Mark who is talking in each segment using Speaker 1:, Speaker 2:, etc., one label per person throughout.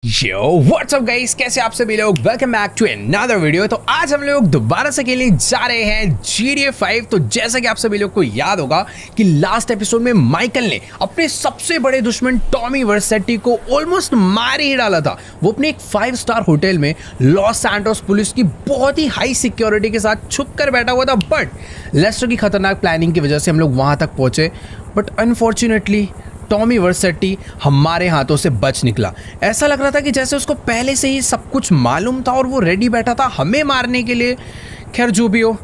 Speaker 1: यो WhatsApp guys, कैसे आप सभी लोग। Welcome back to another video. तो आज हम लोग दोबारा से खेलने जा रहे हैं GTA 5। तो जैसा कि आप सभी लोग को याद होगा कि लास्ट एपिसोड में माइकल ने अपने सबसे बड़े दुश्मन टॉमी वर्सेटी को ऑलमोस्ट मार ही डाला था। वो अपने एक 5 स्टार होटल में लॉस सैंटोस पुलिस की बहुत ही हाई सिक्योरिटी के साथ छुप कर बैठा हुआ था। बट लेस्टर की खतरनाक प्लानिंग की वजह से हम लोग वहां तक पहुंचे। बट अनफॉर्चुनेटली टॉमी वर्सेटी हमारे हाथों से बच निकला। ऐसा लग रहा था कि जैसे उसको पहले से ही सब कुछ मालूम था और वो रेडी बैठा था हमें मारने के लिए। खैर जो भी हो,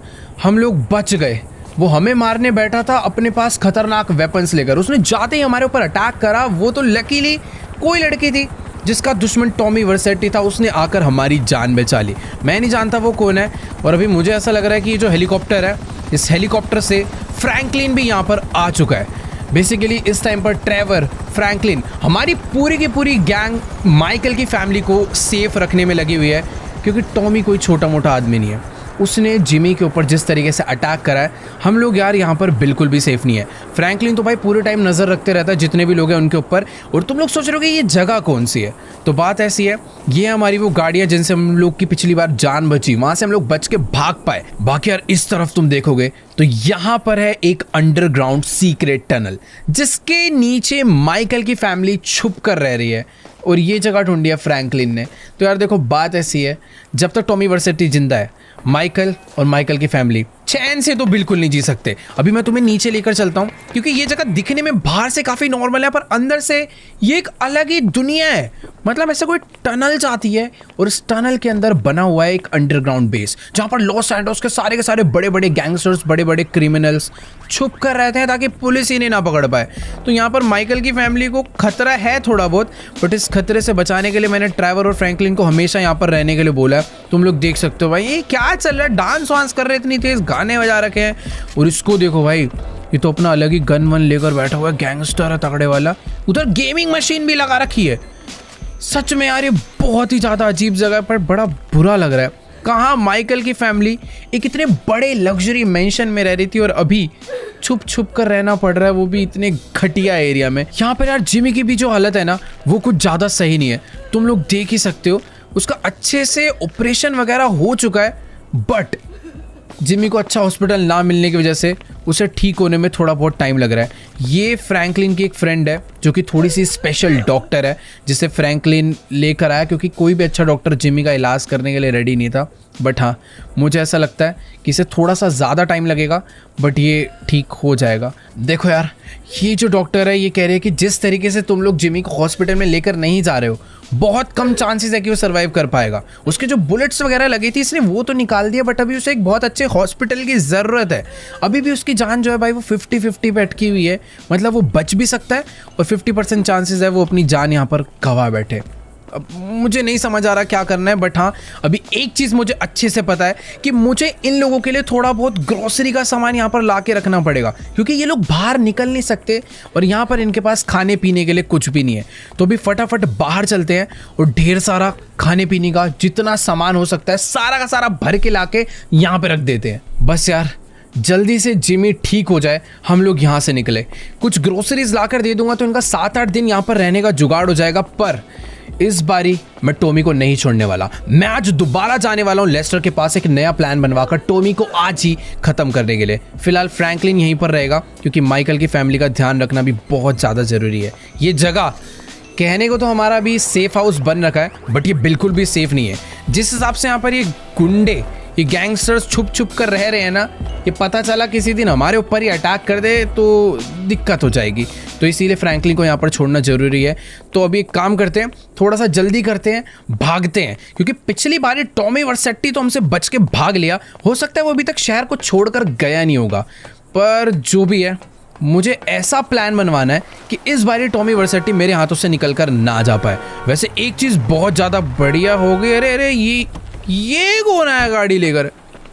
Speaker 1: हम लोग बच गए। वो हमें मारने बैठा था अपने पास खतरनाक वेपन्स लेकर। उसने जाते ही हमारे ऊपर अटैक करा। वो तो लकीली कोई लड़की थी जिसका दुश्मन टॉमी वर्सेटी था, उसने आकर हमारी जान बचा ली। मैं नहीं जानता वो कौन है। और अभी मुझे ऐसा लग रहा है कि ये जो हेलीकॉप्टर है, इस हेलीकॉप्टर से फ्रैंकलिन भी यहाँ पर आ चुका है। बेसिकली इस टाइम पर ट्रेवर, फ्रैंकलिन, हमारी पूरी की पूरी गैंग माइकल की फैमिली को सेफ रखने में लगी हुई है। क्योंकि टॉमी कोई छोटा मोटा आदमी नहीं है। उसने जिमी के ऊपर जिस तरीके से अटैक करा है, हम लोग यार यहाँ पर बिल्कुल भी सेफ नहीं है। फ्रैंकलिन तो भाई पूरे टाइम नज़र रखते रहता है जितने भी लोग हैं उनके ऊपर। और तुम लोग सोच रहे हो कि ये जगह कौन सी है। तो बात ऐसी है, ये हमारी वो गाड़ियाँ जिनसे हम लोग की पिछली बार जान बची, वहाँ से हम लोग बच के भाग पाए। बाकी यार इस तरफ तुम देखोगे तो यहाँ पर है एक अंडरग्राउंड सीक्रेट टनल जिसके नीचे माइकल की फैमिली छुप कर रह रही है। और ये जगह ढूंढी है फ्रैंकलिन ने। तो यार देखो, बात ऐसी है, जब तक टॉमी वर्सेटी जिंदा है, माइकल और माइकल की फैमिली चैन से तो बिल्कुल नहीं जी सकते। अभी मैं तुम्हें नीचे लेकर चलता हूँ क्योंकि ये जगह दिखने में बाहर से काफ़ी नॉर्मल है, पर अंदर से ये एक अलग ही दुनिया है। मतलब ऐसा कोई टनल जाती है और इस टनल के अंदर बना हुआ है एक अंडरग्राउंड बेस जहाँ पर लॉस सैंटोस के सारे बड़े बड़े गैंगस्टर्स, बड़े बड़े क्रिमिनल्स छुप कर रहते हैं ताकि पुलिस इन्हें ना पकड़ पाए। तो यहाँ पर माइकल की फैमिली को खतरा है थोड़ा बहुत, बट इस खतरे से बचाने के लिए मैंने ट्रेवर और फ्रैंकलिन को हमेशा यहाँ पर रहने के लिए बोला है। तुम लोग देख सकते हो भाई ये क्या चल रहा है, डांस वांस कर रहे, इतनी तेज गाने बजा रखे हैं। और इसको देखो भाई, ये तो अपना अलग ही गन वन लेकर बैठा हुआ है, गैंगस्टर है तगड़े वाला। उधर गेमिंग मशीन भी लगा रखी है। सच में यार ये बहुत ही ज़्यादा अजीब जगह पर बड़ा बुरा लग रहा है। कहाँ माइकल की फैमिली एक इतने बड़े लग्जरी मेंशन में रह रही थी और अभी छुप छुप कर रहना पड़ रहा है, वो भी इतने घटिया एरिया में। यहाँ पर यार जिमी की भी जो हालत है ना, वो कुछ ज़्यादा सही नहीं है। तुम लोग देख ही सकते हो, उसका अच्छे से ऑपरेशन वगैरह हो चुका है, बट जिमी को अच्छा हॉस्पिटल ना मिलने की वजह से उसे ठीक होने में थोड़ा बहुत टाइम लग रहा है। ये फ्रैंकलिन की एक फ्रेंड है जो कि थोड़ी सी स्पेशल डॉक्टर है, जिसे फ्रैंकलिन लेकर आया क्योंकि कोई भी अच्छा डॉक्टर जिमी का इलाज करने के लिए रेडी नहीं था। बट हाँ, मुझे ऐसा लगता है कि इसे थोड़ा सा ज़्यादा टाइम लगेगा, बट ये ठीक हो जाएगा। देखो यार, ये जो डॉक्टर है ये कह रही है कि जिस तरीके से तुम लोग जिमी को हॉस्पिटल में लेकर नहीं जा रहे हो, बहुत कम चांसेस है कि वो सर्वाइव कर पाएगा। उसके जो बुलेट्स वगैरह लगी थी इसने वो तो निकाल दिया, बट अभी उसे एक बहुत अच्छे हॉस्पिटल की ज़रूरत है। अभी भी उसकी जान जो है भाई वो 50-50 पे अटकी हुई है। मतलब वो बच भी सकता है और 50% चांसेस है वो अपनी जान यहाँ पर गंवा बैठे। अब मुझे नहीं समझ आ रहा क्या करना है, बट हाँ अभी एक चीज़ मुझे अच्छे से पता है कि मुझे इन लोगों के लिए थोड़ा बहुत ग्रोसरी का सामान यहाँ पर ला के रखना पड़ेगा क्योंकि ये लोग बाहर निकल नहीं सकते और यहाँ पर इनके पास खाने पीने के लिए कुछ भी नहीं है। तो अभी फटाफट बाहर चलते हैं और ढेर सारा खाने पीने का जितना सामान हो सकता है सारा का सारा भर के ला के यहाँ पर रख देते हैं। बस यार जल्दी से जिमी ठीक हो जाए, हम लोग यहाँ से निकले। कुछ ग्रोसरीज ला कर दे दूंगा तो इनका 7-8 दिन यहाँ पर रहने का जुगाड़ हो जाएगा। पर इस बारी मैं टॉमी को नहीं छोड़ने वाला। मैं आज दोबारा जाने वाला हूँ लेस्टर के पास एक नया प्लान बनवाकर टॉमी को आज ही खत्म करने के लिए। फिलहाल फ्रैंकलिन यहीं पर रहेगा क्योंकि माइकल की फैमिली का ध्यान रखना भी बहुत ज़्यादा ज़रूरी है। ये जगह कहने को तो हमारा भी सेफ हाउस बन रखा है, बट ये बिल्कुल भी सेफ नहीं है। जिस हिसाब से यहाँ पर ये गुंडे, ये गैंगस्टर्स छुप छुप कर रह रहे हैं ना, ये पता चला किसी दिन हमारे ऊपर ही अटैक कर दे तो दिक्कत हो जाएगी। तो इसीलिए फ्रैंकलिन को यहाँ पर छोड़ना ज़रूरी है। तो अभी एक काम करते हैं, थोड़ा सा जल्दी करते हैं, भागते हैं। क्योंकि पिछली बार टॉमी वर्सेटी तो हमसे बच के भाग लिया, हो सकता है वो अभी तक शहर को छोड़कर गया नहीं होगा। पर जो भी है, मुझे ऐसा प्लान बनवाना है कि इस बार टॉमी वर्सेटी मेरे हाथों से निकल कर ना जा पाए। वैसे एक चीज़ बहुत ज़्यादा बढ़िया हो गई। अरे ये कौन आया गाड़ी लेकर?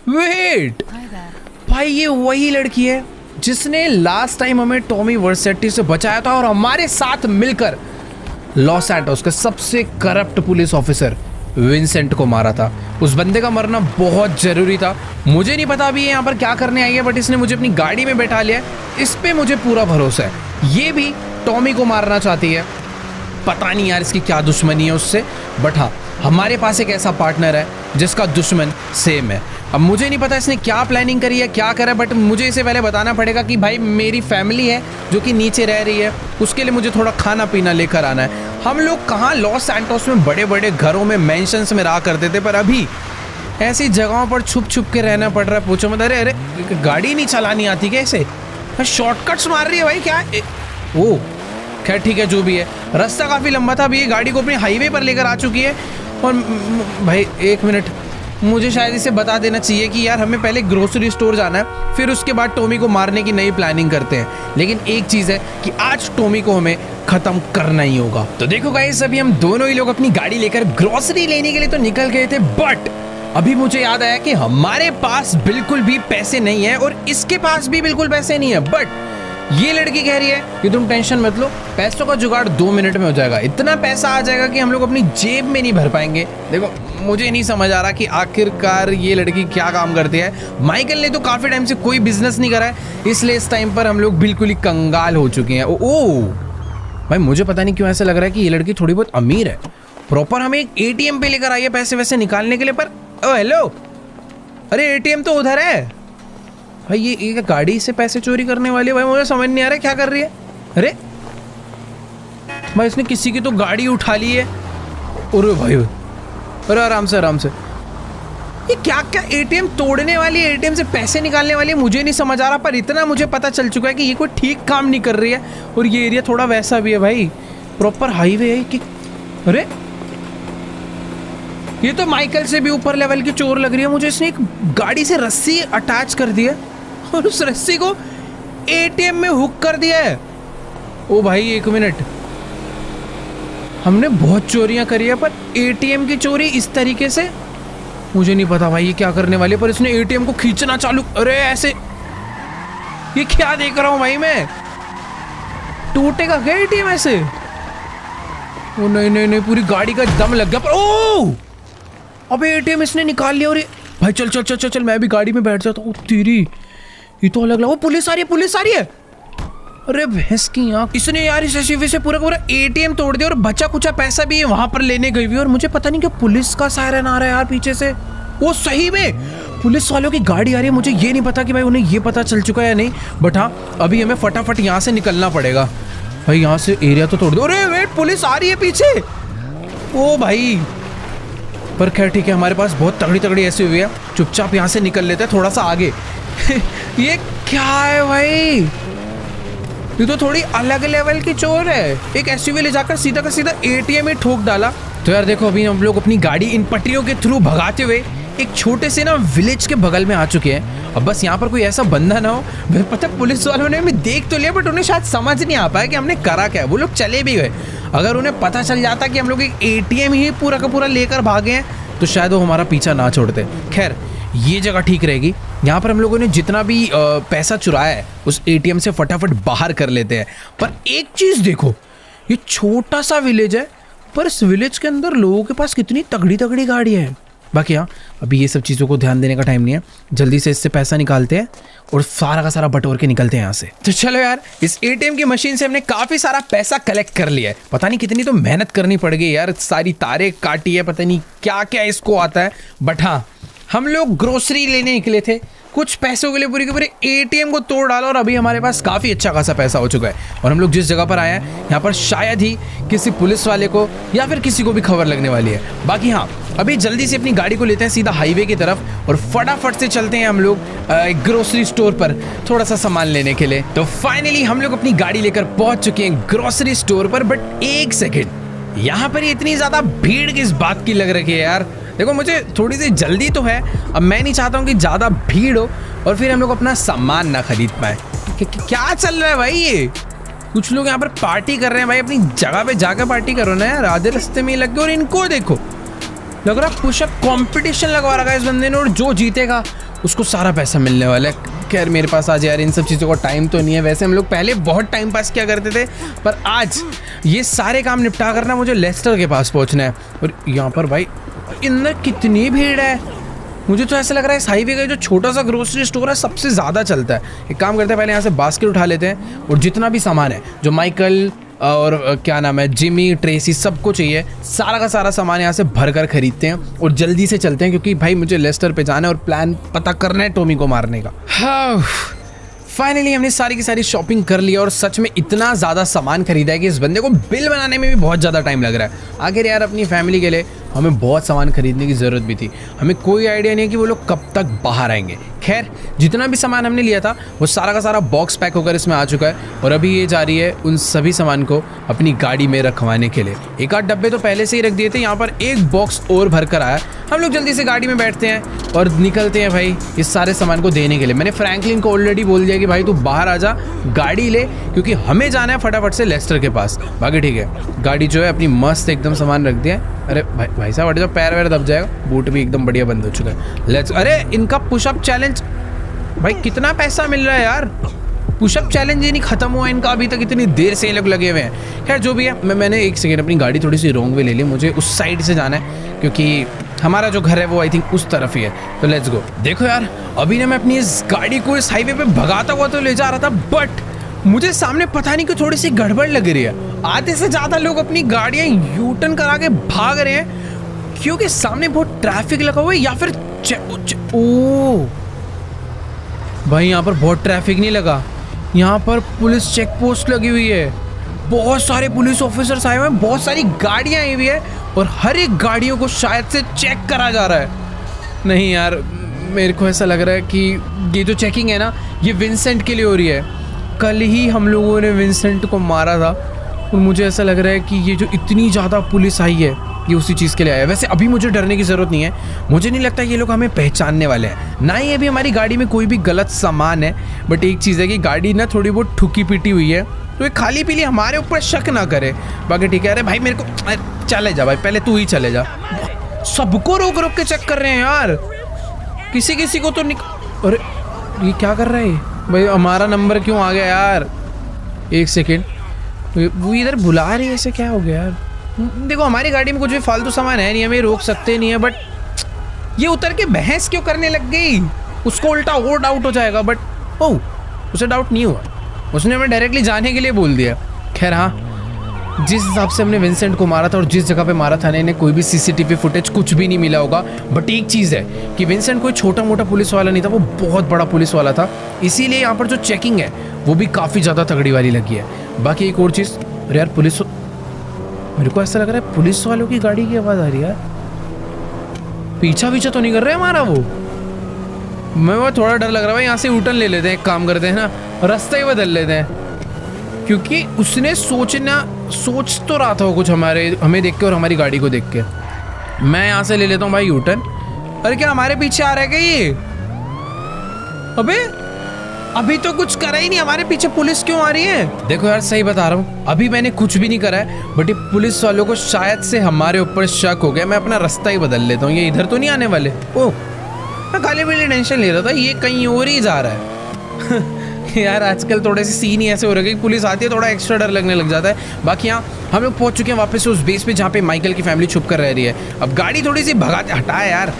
Speaker 1: वेट भाई, ये वही लड़की है जिसने लास्ट टाइम हमें टॉमी वर्सेटी से बचाया था और हमारे साथ मिलकर लॉस सैंटोस के सबसे करप्ट पुलिस ऑफिसर विंसेंट को मारा था। उस बंदे का मरना बहुत ज़रूरी था। मुझे नहीं पता अभी ये यहाँ पर क्या करने आई है, बट इसने मुझे अपनी गाड़ी में बैठा लिया है। इस पे मुझे पूरा भरोसा है, ये भी टॉमी को मारना चाहती है। पता नहीं यार इसकी क्या दुश्मनी है उससे, बट हाँ हमारे पास एक ऐसा पार्टनर है जिसका दुश्मन सेम है। अब मुझे नहीं पता इसने क्या प्लानिंग करी है, क्या करा है, बट मुझे इसे पहले बताना पड़ेगा कि भाई मेरी फैमिली है जो कि नीचे रह रही है, उसके लिए मुझे थोड़ा खाना पीना लेकर आना है। हम लोग कहाँ लॉस सैंटोस में बड़े बड़े घरों में मैंशंस में रहा करते थे, पर अभी ऐसी जगहों पर छुप छुप के रहना पड़ रहा है। पूछो मत, अरे अरे गाड़ी नहीं चलानी आती कैसे, शॉर्टकट्स मार रही है भाई क्या। ओ खैर ठीक है, जो भी है, रास्ता काफ़ी लंबा था, अभी ये गाड़ी को अपने हाईवे पर लेकर आ चुकी है। और भाई एक मिनट, मुझे शायद इसे बता देना चाहिए कि यार हमें पहले ग्रोसरी स्टोर जाना है, फिर उसके बाद टॉमी को मारने की नई प्लानिंग करते हैं। लेकिन एक चीज़ है कि आज टॉमी को हमें ख़त्म करना ही होगा। तो देखो गाइस, अभी हम दोनों ही लोग अपनी गाड़ी लेकर ग्रोसरी लेने के लिए तो निकल गए थे, बट अभी मुझे याद आया कि हमारे पास बिल्कुल भी पैसे नहीं है और इसके पास भी बिल्कुल पैसे नहीं है। बट ये लड़की कह रही है कि तुम टेंशन मत लो, पैसों का जुगाड़ 2 मिनट में हो जाएगा, इतना पैसा आ जाएगा कि हम लोग अपनी जेब में नहीं भर पाएंगे। देखो मुझे नहीं समझ आ रहा कि आखिरकार ये लड़की क्या काम करती है। माइकल ने तो काफ़ी टाइम से कोई बिजनेस नहीं करा है, इसलिए इस टाइम पर हम लोग बिल्कुल ही कंगाल हो चुके हैं। ओ भाई मुझे पता नहीं क्यों ऐसा लग रहा है कि ये लड़की थोड़ी बहुत अमीर है, प्रॉपर हमें एक ATM पे लेकर आई है पैसे वैसे निकालने के लिए। पर ओ हेलो, अरे ATM तो उधर है भाई। ये गाड़ी से पैसे चोरी करने वाली है भाई, मुझे समझ नहीं आ रहा है क्या कर रही है। अरे भाई इसने किसी की तो गाड़ी उठा ली है। अरे भाई अरे आराम से आराम से, ये क्या क्या ATM तोड़ने वाली है, ATM से पैसे निकालने वाली है, मुझे नहीं समझ आ रहा। पर इतना मुझे पता चल चुका है कि ये कोई ठीक काम नहीं कर रही है। और ये एरिया थोड़ा वैसा भी है भाई, प्रॉपर हाईवे है कि। अरे ये तो माइकल से भी ऊपर लेवल की चोर लग रही है मुझे। इसने एक गाड़ी से रस्सी अटैच कर दी है और उस रस्सी को ATM में हुक कर दिया है। ओ भाई एक मिनट, हमने बहुत चोरियां करी है पर ATM की चोरी इस तरीके से मुझे नहीं पता भाई ये क्या करने वाली है। पर इसने ATM को खींचना चालू, अरे ऐसे, ये क्या देख रहा हूं भाई मैं, टूटेगा क्या ATM ऐसे। ओ नहीं नहीं नहीं, पूरी गाड़ी का दम लग गया। पर ओ अबे ATM इसने निकाल लिया। और भाई चल चल चल चल चल, मैं भी गाड़ी में बैठ जाता हूँ। तेरी ये तो अलग लगा। वो पुलिस आ रही है, पुलिस आ रही है। अरे भैंस की आंख, इसने यार इस SUV से पूरा पूरा ATM तोड़ दिया और बचा कुचा पैसा भी वहां पर लेने गई हुई। और मुझे पता नहीं क्या पुलिस का सायरन आ रहा है यार पीछे से। वो सही में पुलिस वालों की गाड़ी आ रही है। मुझे ये नहीं पता कि भाई उन्हें ये पता चल चुका है या नहीं, बट हाँ अभी हमें फटाफट यहाँ से निकलना पड़ेगा। भाई यहाँ से एरिया तो तोड़ दो। अरे वेट, पुलिस आ रही है पीछे। ओ भाई, पर खैर ठीक है, हमारे पास बहुत तगड़ी तगड़ी SUV है, चुपचाप यहाँ से निकल लेते हैं थोड़ा सा आगे। ये क्या है भाई, ये तो थोड़ी अलग लेवल की चोर है। एक SUV ले जाकर सीधा का सीधा ATM में ठोक डाला। तो यार देखो, अभी हम लोग अपनी गाड़ी इन पटरियों के थ्रू भगाते हुए एक छोटे से ना विलेज के बगल में आ चुके हैं। अब बस यहाँ पर कोई ऐसा बंदा ना हो, पता पुलिस वालों ने हमें देख तो लिया बट उन्हें शायद समझ नहीं आ पाया कि हमने करा क्या है। वो लोग चले भी गए। अगर उन्हें पता चल जाता कि हम लोग एक ATM ही पूरा का पूरा लेकर भागे हैं तो शायद वो हमारा पीछा ना छोड़ते। खैर ये जगह ठीक रहेगी, यहाँ पर हम लोगों ने जितना भी पैसा चुराया है उस ATM से फटाफट बाहर कर लेते हैं। पर एक चीज़ देखो, ये छोटा सा विलेज है पर इस विलेज के अंदर लोगों के पास कितनी तगड़ी तगड़ी गाड़ियाँ हैं। बाकी हाँ, अभी ये सब चीज़ों को ध्यान देने का टाइम नहीं है, जल्दी से इससे पैसा निकालते हैं और सारा का सारा बटोर के निकलते हैं यहाँ से। तो चलो यार, इस ATM की मशीन से हमने काफ़ी सारा पैसा कलेक्ट कर लिया है। पता नहीं कितनी तो मेहनत करनी पड़ गई यार, सारी तारें काटी है, पता नहीं क्या क्या इसको आता है। बट हाँ, हम लोग ग्रोसरी लेने निकले थे, कुछ पैसों के लिए पूरे के पूरे ATM को तोड़ डाला और अभी हमारे पास काफ़ी अच्छा खासा पैसा हो चुका है। और हम लोग जिस जगह पर आए हैं यहाँ पर शायद ही किसी पुलिस वाले को या फिर किसी को भी खबर लगने वाली है। बाकी हाँ, अभी जल्दी से अपनी गाड़ी को लेते हैं सीधा हाईवे की तरफ और फटाफट से चलते हैं हम लोग एक ग्रोसरी स्टोर पर थोड़ा सा सामान लेने के लिए। तो फाइनली हम लोग अपनी गाड़ी लेकर पहुंच चुके हैं ग्रोसरी स्टोर पर। बट एक सेकेंड, यहाँ पर इतनी ज़्यादा भीड़ किस बात की लग रही है यार। देखो मुझे थोड़ी सी जल्दी तो है, अब मैं नहीं चाहता हूँ कि ज़्यादा भीड़ हो और फिर हम लोग अपना सामान ना खरीद पाए। क्या चल रहा है भाई, ये कुछ लोग यहाँ पर पार्टी कर रहे हैं भाई, अपनी जगह पे जाकर पार्टी करो ना यार, आधे रास्ते में लग गए। और इनको देखो, लग रहा पुशअप कंपटीशन लगवा रखा है इस बंदे ने और जो जीतेगा उसको सारा पैसा मिलने वाला है। खैर मेरे पास आज यार इन सब चीज़ों का टाइम तो नहीं है। वैसे हम लोग पहले बहुत टाइम पास किया करते थे, पर आज ये सारे काम निपटा करना मुझे लेस्टर के पास पहुँचना है। और यहाँ पर भाई इधर कितनी भीड़ है, मुझे तो ऐसा लग रहा है इस हाईवे का जो छोटा सा ग्रोसरी स्टोर है सबसे ज़्यादा चलता है। एक काम करते हैं, पहले यहाँ से बास्केट उठा लेते हैं और जितना भी सामान है जो माइकल और क्या नाम है, जिमी, ट्रेसी, सबको चाहिए। सारा का सारा सामान यहाँ से भर कर खरीदते हैं और जल्दी से चलते हैं, क्योंकि भाई मुझे लेस्टर पे जाना है और प्लान पता करना है टॉमी को मारने का। हाँ, फाइनली हमने सारी की सारी शॉपिंग कर लिया और सच में इतना ज़्यादा सामान खरीदा है कि इस बंदे को बिल बनाने में भी बहुत ज़्यादा टाइम लग रहा है। आखिर यार अपनी फैमिली के लिए हमें बहुत सामान खरीदने की ज़रूरत भी थी। हमें कोई आइडिया नहीं है कि वो लोग कब तक बाहर आएंगे। खैर, जितना भी सामान हमने लिया था वो सारा का सारा बॉक्स पैक होकर इसमें आ चुका है और अभी ये जा रही है उन सभी सामान को अपनी गाड़ी में रखवाने के लिए। एक आध डब्बे तो पहले से ही रख दिए थे, यहाँ पर एक बॉक्स और भर कर आया। हम लोग जल्दी से गाड़ी में बैठते हैं और निकलते हैं भाई इस सारे सामान को देने के लिए। मैंने फ्रैंकलिन को ऑलरेडी बोल दिया कि भाई तू बाहर आ जा, गाड़ी ले, क्योंकि हमें जाना है फटाफट से लेस्टर के पास। बाकी ठीक है, गाड़ी जो है अपनी मस्त एकदम सामान रख दिया है। अरे भाई साहब हट जाओ, पैर वैर दब जाएगा। बूट भी एकदम बढ़िया बंद हो चुका है। लेट्स, अरे इनका पुशअप चैलेंज, भाई कितना पैसा मिल रहा है यार। पुशअप चैलेंज ही नहीं खत्म हुआ इनका अभी तक, इतनी देर से ये लोग लगे हुए हैं। खैर जो भी है, मैंने एक सेकेंड अपनी गाड़ी थोड़ी सी रॉन्ग वे ले ली। मुझे उस साइड से जाना है क्योंकि हमारा जो घर है वो आई थिंक उस तरफ ही है। तो लेट्स गो। देखो यार, अभी ना मैं अपनी इस गाड़ी को इस हाईवे पे भगाता हुआ तो ले जा रहा था, बट मुझे सामने पता नहीं कि थोड़ी सी गड़बड़ लग रही है। आधे से ज़्यादा लोग अपनी गाड़ियाँ यू टर्न करा के भाग रहे हैं क्योंकि सामने बहुत ट्रैफिक लगा हुआ है, या फिर ओ भाई यहाँ पर बहुत ट्रैफिक नहीं लगा, यहाँ पर पुलिस चेक पोस्ट लगी हुई है। बहुत सारे पुलिस ऑफिसर्स आए हुए हैं, बहुत सारी गाड़ियाँ आई हुई है और हर एक गाड़ियों को शायद से चेक करा जा रहा है। नहीं यार, मेरे को ऐसा लग रहा है कि ये जो चेकिंग है ना, ये विंसेंट के लिए हो रही है। कल ही हम लोगों ने विंसेंट को मारा था और मुझे ऐसा लग रहा है कि ये जो इतनी ज़्यादा पुलिस आई है ये उसी चीज़ के लिए आया है। वैसे अभी मुझे डरने की ज़रूरत नहीं है, मुझे नहीं लगता ये लोग हमें पहचानने वाले हैं, ना ही अभी हमारी गाड़ी में कोई भी गलत सामान है। बट एक चीज़ है कि गाड़ी ना थोड़ी बहुत ठुकी पीटी हुई है, तो ये खाली पीली हमारे ऊपर शक ना करे। बाकी ठीक है। अरे भाई मेरे को चले जा भाई, पहले तू ही चले जा। सबको रोक रोक के चेक कर रहे हैं यार, किसी किसी को तो अरे ये क्या कर रहा है भाई, हमारा नंबर क्यों आ गया यार? एक सेकेंड, वो इधर बुला रही है, ऐसे क्या हो गया यार? देखो हमारी गाड़ी में कुछ भी फालतू सामान है नहीं, हमें रोक सकते नहीं है, बट ये उतर के बहस क्यों करने लग गई? उसको उल्टा और डाउट हो जाएगा, बट ओह उसे डाउट नहीं हुआ, उसने हमें डायरेक्टली जाने के लिए बोल दिया। खैर हाँ, जिस हिसाब से हमने विंसेंट को मारा था और जिस जगह पे मारा था इन्हें कोई भी सीसीटीवी फुटेज कुछ भी नहीं मिला होगा। बट एक चीज़ है कि विंसेंट कोई छोटा मोटा पुलिस वाला नहीं था, वो बहुत बड़ा पुलिस वाला था, इसीलिए यहाँ पर जो चेकिंग है वो भी काफ़ी ज़्यादा तगड़ी वाली लगी है। बाकी एक और चीज़, अरे यार पुलिस, मेरे को ऐसा लग रहा है पुलिस वालों की गाड़ी की आवाज़ आ रही है यार। पीछा तो नहीं कर रहे हमारा वो? मैं वो थोड़ा डर लग रहा है। यहाँ से यूटर्न ले लेते हैं, एक काम करते हैं ना, रास्ता ही बदल लेते हैं, क्योंकि उसने सोच तो रहा था वो कुछ हमें देख के और हमारी गाड़ी को देख के। मैं यहाँ से ले लेता हूँ भाई यूटर्न। अरे क्या हमारे पीछे आ रहा है क्या ये? अबे अभी तो कुछ करा ही नहीं, हमारे पीछे पुलिस क्यों आ रही है? देखो यार सही बता रहा हूँ, अभी मैंने कुछ भी नहीं करा है, बट ये पुलिस वालों को शायद से हमारे ऊपर शक हो गया। मैं अपना रास्ता ही बदल लेता हूँ, ये इधर तो नहीं आने वाले। ओह मैं खाली पीली टेंशन ले रहा था, ये कहीं और ही जा रहा है। यार आजकल थोड़े से सीन ही ऐसे हो रहे हैं कि पुलिस आती है थोड़ा एक्स्ट्रा डर लगने लग जाता है। बाकी यहाँ हम लोग पहुँच चुके हैं वापस से उस बेस पे जहाँ पे माइकल की फैमिली छुप कर रह रही है। अब गाड़ी थोड़ी सी भगाते, हटाए यार,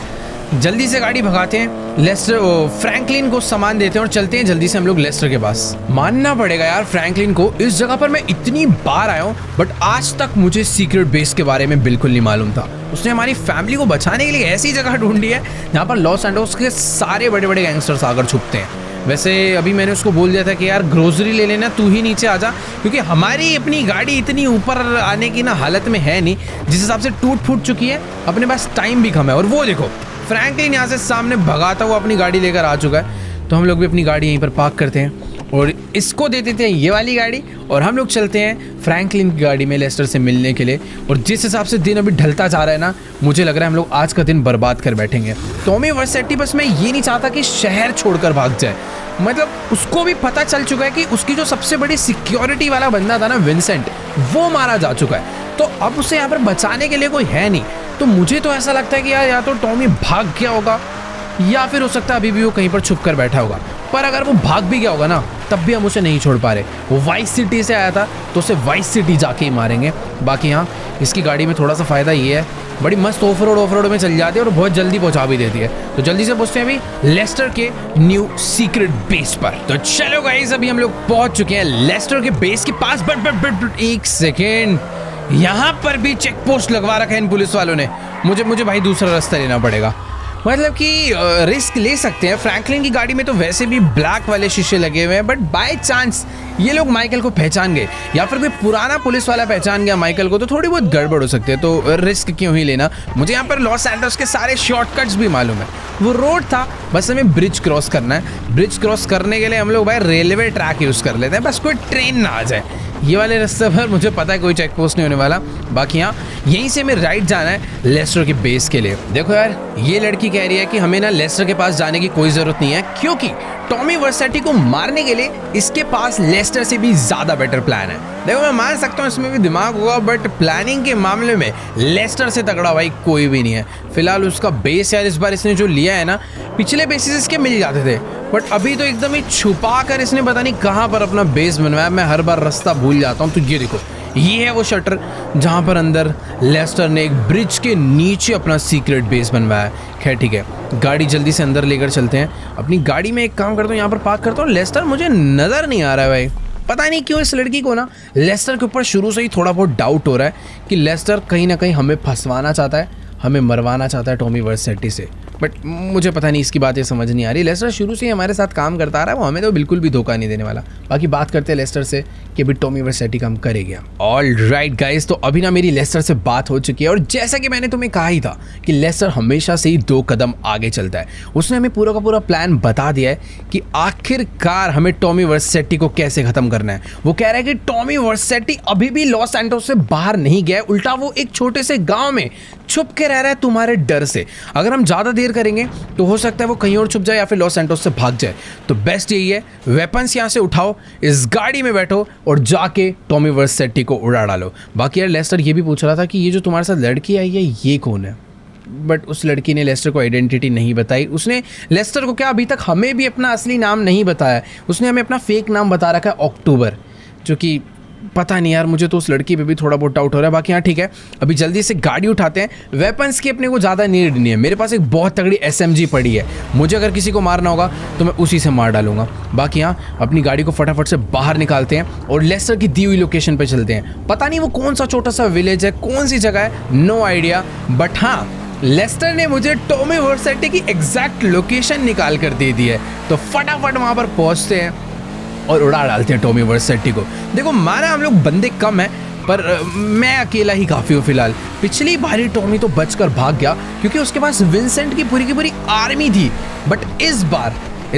Speaker 1: जल्दी से गाड़ी भगाते हैं, लेस्टर फ्रैंकलिन को सामान देते हैं और चलते हैं जल्दी से हम लोग लेस्टर के पास। मानना पड़ेगा यार फ्रैंकलिन को, इस जगह पर मैं इतनी बार आया हूँ बट आज तक मुझे सीक्रेट बेस के बारे में बिल्कुल नहीं मालूम था। उसने हमारी फैमिली को बचाने के लिए ऐसी जगह ढूंढी है जहाँ पर लॉस एंजल्स के सारे बड़े बड़े गैंगस्टर्स आकर छुपते हैं। वैसे अभी मैंने उसको बोल दिया था कि यार ग्रोसरी ले लेना, तू ही नीचे आ जा, क्योंकि हमारी अपनी गाड़ी इतनी ऊपर आने की ना हालत में है नहीं, जिस हिसाब से टूट फूट चुकी है, अपने पास टाइम भी कम है। और वो देखो फ्रैंकलिन यहाँ से सामने भगाता हुआ अपनी गाड़ी लेकर आ चुका है। तो हम लोग भी अपनी गाड़ी यहीं पर पार्क करते हैं और इसको दे देते हैं ये वाली गाड़ी और हम लोग चलते हैं फ्रैंकलिन की गाड़ी में लेस्टर से मिलने के लिए। और जिस हिसाब से दिन अभी ढलता जा रहा है ना, मुझे लग रहा है हम लोग आज का दिन बर्बाद कर बैठेंगे। टॉमी वर्सेटी बस मैं ये नहीं चाहता कि शहर छोड़कर भाग जाए, मतलब उसको भी पता चल चुका है कि उसकी जो सबसे बड़ी सिक्योरिटी वाला बंदा था ना विंसेंट, वो मारा जा चुका है। तो अब उसे यहाँ पर बचाने के लिए कोई है नहीं। तो मुझे तो ऐसा लगता है कि यार या तो टॉमी भाग गया होगा या फिर हो सकता है अभी भी वो कहीं पर छुप कर बैठा होगा। पर अगर वो भाग भी गया होगा ना, तब भी हम उसे नहीं छोड़ पा रहे। वो वाइस सिटी से आया था तो उसे वाइस सिटी जाके ही मारेंगे। बाकी यहाँ इसकी गाड़ी में थोड़ा सा फ़ायदा ये है, बड़ी मस्त ऑफ रोड में चल जाती है और बहुत जल्दी पहुंचा भी देती है। तो जल्दी से पहुंचते हैं अभी लेस्टर के न्यू सीक्रेट बेस पर। तो चलो गाइस, अभी हम लोग पहुंच चुके हैं लेस्टर के बेस के पास। बट एक सेकेंड, यहाँ पर भी चेक पोस्ट लगवा रखा है इन पुलिस वालों ने। मुझे भाई दूसरा रास्ता लेना पड़ेगा। मतलब कि रिस्क ले सकते हैं। फ्रैंकलिन की गाड़ी में तो वैसे भी ब्लैक वाले शीशे लगे हुए हैं, बट बाय चांस ये लोग माइकल को पहचान गए या फिर कोई पुराना पुलिस वाला पहचान गया माइकल को, तो थोड़ी बहुत गड़बड़ हो सकती है। तो रिस्क क्यों ही लेना। मुझे यहाँ पर लॉस एंजल्स के सारे शॉर्टकट्स भी मालूम है। वो रोड था, बस हमें ब्रिज क्रॉस करना है। ब्रिज क्रॉस करने के लिए हम लोग भाई रेलवे ट्रैक यूज़ कर लेते हैं, बस कोई ट्रेन ना आ जाए। ये वाले रास्ते पर मुझे पता है कोई चेक पोस्ट नहीं होने वाला। बाकी यहाँ यहीं से हमें राइट जाना है लेस्टर के बेस के लिए। देखो यार, ये लड़की कह रही है कि हमें ना लेस्टर के पास जाने की कोई ज़रूरत नहीं है, क्योंकि टॉमी वर्सेटी को मारने के लिए इसके पास लेस्टर से भी ज़्यादा बेटर प्लान है। देखो मैं मान सकता हूँ इसमें भी दिमाग होगा, बट प्लानिंग के मामले में लेस्टर से तगड़ा भाई कोई भी नहीं है। फिलहाल उसका बेस यार इस बार इसने जो लिया है ना, पिछले बेसिस इसके मिल जाते थे, बट अभी तो एकदम ही छुपा कर इसने पता नहीं कहाँ पर अपना बेस बनवाया। मैं हर बार रास्ता भूल जाता हूँ। तो ये देखो, ये है वो शटर जहाँ पर अंदर लेस्टर ने एक ब्रिज के नीचे अपना सीक्रेट बेस बनवाया है। खैर ठीक है, गाड़ी जल्दी से अंदर लेकर चलते हैं। अपनी गाड़ी में एक काम करता हूँ, यहाँ पर पार्क करता हूँ। लेस्टर मुझे नज़र नहीं आ रहा है भाई, पता नहीं क्यों इस लड़की को ना लेस्टर के ऊपर शुरू से ही थोड़ा बहुत डाउट हो रहा है कि लेस्टर कहीं ना कहीं हमें फंसवाना चाहता है, हमें मरवाना चाहता है टॉमी वर्सेटी से। बट मुझे पता नहीं, इसकी बातें समझ नहीं आ रही। लेस्टर शुरू से ही हमारे साथ काम करता आ रहा है, वो हमें तो बिल्कुल भी धोखा नहीं देने वाला। बाकी बात करते हैं लेस्टर से कि अभी टॉमी वर्सेटी काम करेगा। ऑल राइट गाइस, तो अभी ना मेरी लेस्टर से बात हो चुकी है और जैसा कि मैंने तुम्हें कहा ही था कि लेस्टर हमेशा से ही 2 कदम आगे चलता है। उसने हमें पूरा का पूरा प्लान बता दिया है कि आखिरकार हमें टॉमी वर्सेटी को कैसे खत्म करना है। वो कह रहा है कि टॉमी वर्सेटी अभी भी लॉस एंजल्स से बाहर नहीं गया, उल्टा वो एक छोटे से गाँव में छुप के रह रहा है तुम्हारे डर से। अगर हम ज़्यादा देर करेंगे तो हो सकता है वो कहीं और छुप जाए या फिर लॉस एंजल्स से भाग जाए। तो बेस्ट यही है, वेपन्स यहाँ से उठाओ, इस गाड़ी में बैठो और जाके टॉमी वर्सेटी को उड़ा डालो। बाकी यार लेस्टर ये भी पूछ रहा था कि ये जो तुम्हारे साथ लड़की आई है ये कौन है, बट उस लड़की ने लेस्टर को आइडेंटिटी नहीं बताई। उसने लेस्टर को क्या, अभी तक हमें भी अपना असली नाम नहीं बताया। उसने हमें अपना फेक नाम बता रखा है अक्टूबर, जो कि पता नहीं यार, मुझे तो उस लड़की पे भी थोड़ा बहुत डाउट हो रहा है। बाकी हाँ ठीक है, अभी जल्दी से गाड़ी उठाते हैं। वेपन्स की अपने को ज़्यादा नीड नहीं है, मेरे पास एक बहुत तगड़ी SMG पड़ी है। मुझे अगर किसी को मारना होगा तो मैं उसी से मार डालूंगा। बाकी हाँ अपनी गाड़ी को फटाफट से बाहर निकालते हैं और लेस्टर की दी हुई लोकेशन पे चलते हैं। पता नहीं वो कौन सा छोटा सा विलेज है, कौन सी जगह है, नो आइडिया, बट हाँ लेस्टर ने मुझे टॉमी वर्सेटी की एग्जैक्ट लोकेशन निकाल कर दे दी है। तो फटाफट वहाँ पर पहुँचते हैं और उड़ा डालते हैं टॉमी वर्सेटी को। देखो माना हम लोग बंदे कम हैं, पर मैं अकेला ही काफ़ी हूँ फिलहाल। पिछली बारी टॉमी तो बचकर भाग गया क्योंकि उसके पास विंसेंट की पूरी आर्मी थी, बट इस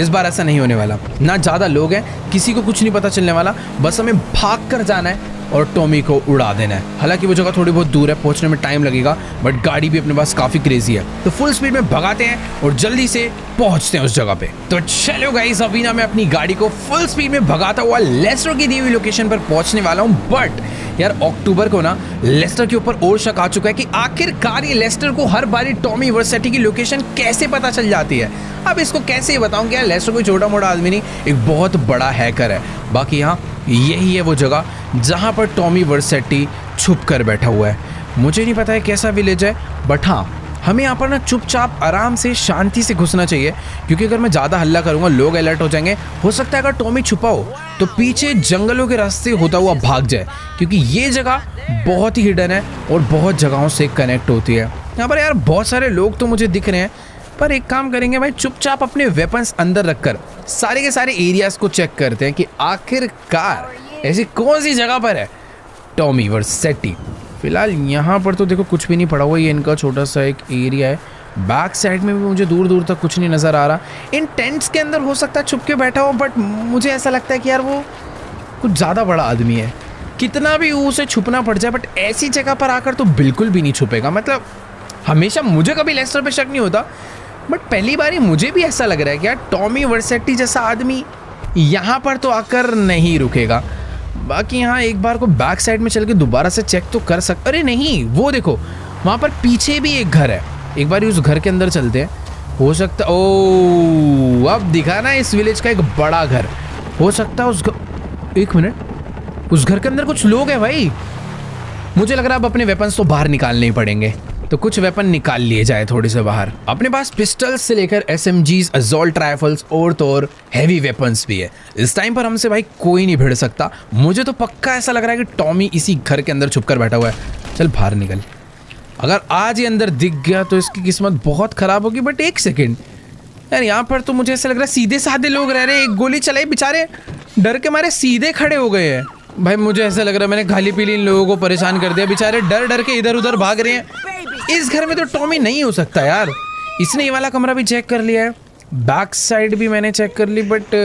Speaker 1: बार ऐसा नहीं होने वाला। ना ज़्यादा लोग हैं, किसी को कुछ नहीं पता चलने वाला, बस हमें भाग कर जाना है और टॉमी को उड़ा देना है। हालांकि वो जगह थोड़ी बहुत दूर है, पहुंचने में टाइम लगेगा, बट गाड़ी भी अपने पास काफ़ी क्रेजी है। तो फुल स्पीड में भगाते हैं और जल्दी से पहुंचते हैं उस जगह पे। तो चलो गाइस, अभी ना मैं अपनी गाड़ी को फुल स्पीड में भगाता हुआ लेस्टर की दी हुई लोकेशन पर पहुंचने वाला हूँ। बट यार अक्टूबर को ना लेस्टर के ऊपर और शक आ चुका है कि आखिरकार ये लेस्टर को हर बारी टॉमी वर्सेटी की लोकेशन कैसे पता चल जाती है। अब इसको कैसे बताऊं कि यार लेस्टर कोई छोटा मोटा आदमी नहीं, एक बहुत बड़ा हैकर है। बाकी यहाँ यही है वो जगह जहाँ पर टॉमी वर्सेटी छुप कर बैठा हुआ है। मुझे नहीं पता है कैसा विलेज है, बट हाँ हमें यहाँ पर ना चुपचाप आराम से शांति से घुसना चाहिए, क्योंकि अगर मैं ज़्यादा हल्ला करूँगा लोग अलर्ट हो जाएंगे। हो सकता है अगर टॉमी छुपा हो तो पीछे जंगलों के रास्ते होता हुआ भाग जाए, क्योंकि ये जगह बहुत ही हिडन है और बहुत जगहों से कनेक्ट होती है। यहाँ पर यार बहुत सारे लोग तो मुझे दिख रहे हैं, पर एक काम करेंगे भाई, चुपचाप अपने वेपन्स अंदर रखकर सारे के सारे एरियाज को चेक करते हैं कि आखिरकार ऐसी कौन सी जगह पर है टॉमी वर्सेटी। फिलहाल यहाँ पर तो देखो कुछ भी नहीं पड़ा हुआ, ये इनका छोटा सा एक एरिया है। बैक साइड में भी मुझे दूर दूर तक कुछ नहीं नज़र आ रहा। इन टेंट्स के अंदर हो सकता है छुप के बैठा हो, बट मुझे ऐसा लगता है कि यार वो कुछ ज़्यादा बड़ा आदमी है। कितना भी उसे छुपना पड़ जाए, बट ऐसी जगह पर आकर तो बिल्कुल भी नहीं छुपेगा। मतलब हमेशा मुझे कभी लेस्टर पे शक नहीं होता, बट पहली बार ही मुझे भी ऐसा लग रहा है कि यार टॉमी वर्सेटी जैसा आदमी यहाँ पर तो आकर नहीं रुकेगा। बाकी यहाँ एक बार को बैक साइड में चल के दोबारा से चेक तो कर सकते। अरे नहीं, वो देखो वहाँ पर पीछे भी एक घर है, एक बार उस घर के अंदर चलते हैं। हो सकता ओ अब दिखा ना इस विलेज का एक बड़ा घर। हो सकता है एक मिनट, उस घर के अंदर कुछ लोग हैं भाई। मुझे लग रहा है अब अपने वेपन्स तो बाहर निकालने ही पड़ेंगे, तो कुछ वेपन निकाल लिए जाए थोड़े से बाहर। अपने पास पिस्टल्स से लेकर SMGs, असॉल्ट राइफल्स और तो और हैवी वेपन्स भी है। इस टाइम पर हमसे भाई कोई नहीं भिड़ सकता। मुझे तो पक्का ऐसा लग रहा है कि टॉमी इसी घर के अंदर छुपकर बैठा हुआ है। चल बाहर निकल, अगर आज ये अंदर दिख गया तो इसकी किस्मत बहुत खराब होगी। बट एक सेकेंड यार, यहाँ पर तो मुझे ऐसा लग रहा है सीधे साधे लोग रह रहे हैं। एक गोली चलाई, बेचारे डर के मारे सीधे खड़े हो गए हैं। भाई मुझे ऐसा लग रहा है मैंने खाली पीली इन लोगों को परेशान कर दिया। बेचारे डर डर के इधर उधर भाग रहे हैं। इस घर में तो टॉमी नहीं हो सकता यार। इसने ये वाला कमरा भी चेक कर लिया है, बैक साइड भी मैंने चेक कर ली, बट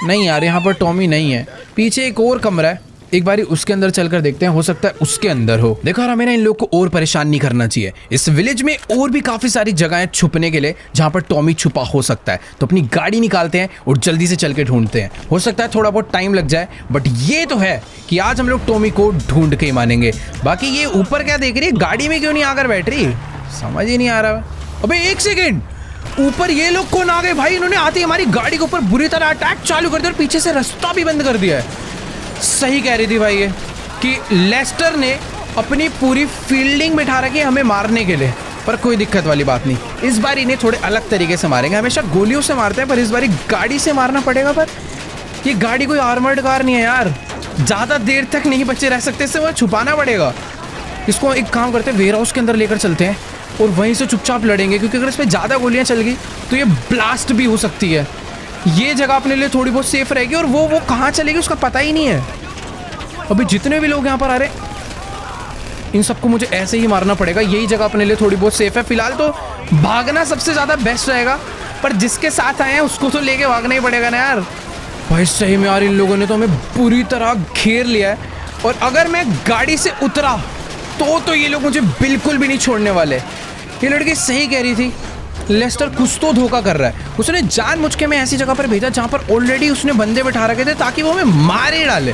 Speaker 1: नहीं यार, यहाँ पर टॉमी नहीं है। पीछे एक और कमरा है, एक बारी उसके अंदर चलकर देखते हैं, हो सकता है उसके अंदर हो। देखो यार, हमें ना इन लोग को और परेशान नहीं करना चाहिए। इस विलेज में और भी काफी सारी जगहें छुपने के लिए जहां पर टॉमी छुपा हो सकता है। तो अपनी गाड़ी निकालते हैं और जल्दी से चल के ढूंढते हैं। हो सकता है थोड़ा बहुत टाइम लग जाए, बट ये तो है कि आज हम लोग टॉमी को ढूंढ के ही मानेंगे। बाकी ये ऊपर क्या देख रही है, गाड़ी में क्यों नहीं आकर बैठ रही, समझ ही नहीं आ रहा। अबे एक सेकेंड, ऊपर ये लोग कौन आ गए भाई? इन्होंने आते ही हमारी गाड़ी के ऊपर बुरी तरह अटैक चालू कर दिया और पीछे से रास्ता भी बंद कर दिया है। सही कह रही थी भाई ये कि लेस्टर ने अपनी पूरी फील्डिंग बिठा रखी है हमें मारने के लिए। पर कोई दिक्कत वाली बात नहीं, इस बार इन्हें थोड़े अलग तरीके से मारेंगे। हमेशा गोलियों से मारते हैं, पर इस बार गाड़ी से मारना पड़ेगा। पर ये गाड़ी कोई आर्मर्ड कार नहीं है यार, ज़्यादा देर तक नहीं बचे रह सकते, इससे वह छुपाना पड़ेगा। इसको एक काम करते हैं, वेयर हाउस के अंदर लेकर चलते हैं और वहीं से चुपचाप लड़ेंगे, क्योंकि अगर इस पर ज़्यादा गोलियाँ चल गई तो ये ब्लास्ट भी हो सकती है। ये जगह अपने लिए थोड़ी बहुत सेफ रहेगी और वो कहाँ चलेगी उसका पता ही नहीं है। अभी जितने भी लोग यहाँ पर आ रहे हैं इन सबको मुझे ऐसे ही मारना पड़ेगा। यही जगह अपने लिए थोड़ी बहुत सेफ है। फिलहाल तो भागना सबसे ज़्यादा बेस्ट रहेगा, पर जिसके साथ आए हैं उसको तो लेके भागना ही पड़ेगा ना यार। भाई सही में यार, इन लोगों ने तो हमें बुरी तरह घेर लिया है, और अगर मैं गाड़ी से उतरा तो ये लोग मुझे बिल्कुल भी नहीं छोड़ने वाले। ये लड़की सही कह रही थी, लेस्टर कुछ तो धोखा कर रहा है। उसने जानबूझ के मैं ऐसी जगह पर भेजा जहाँ पर ऑलरेडी उसने बंदे बिठा रखे थे ताकि वो हमें मार ही डाले।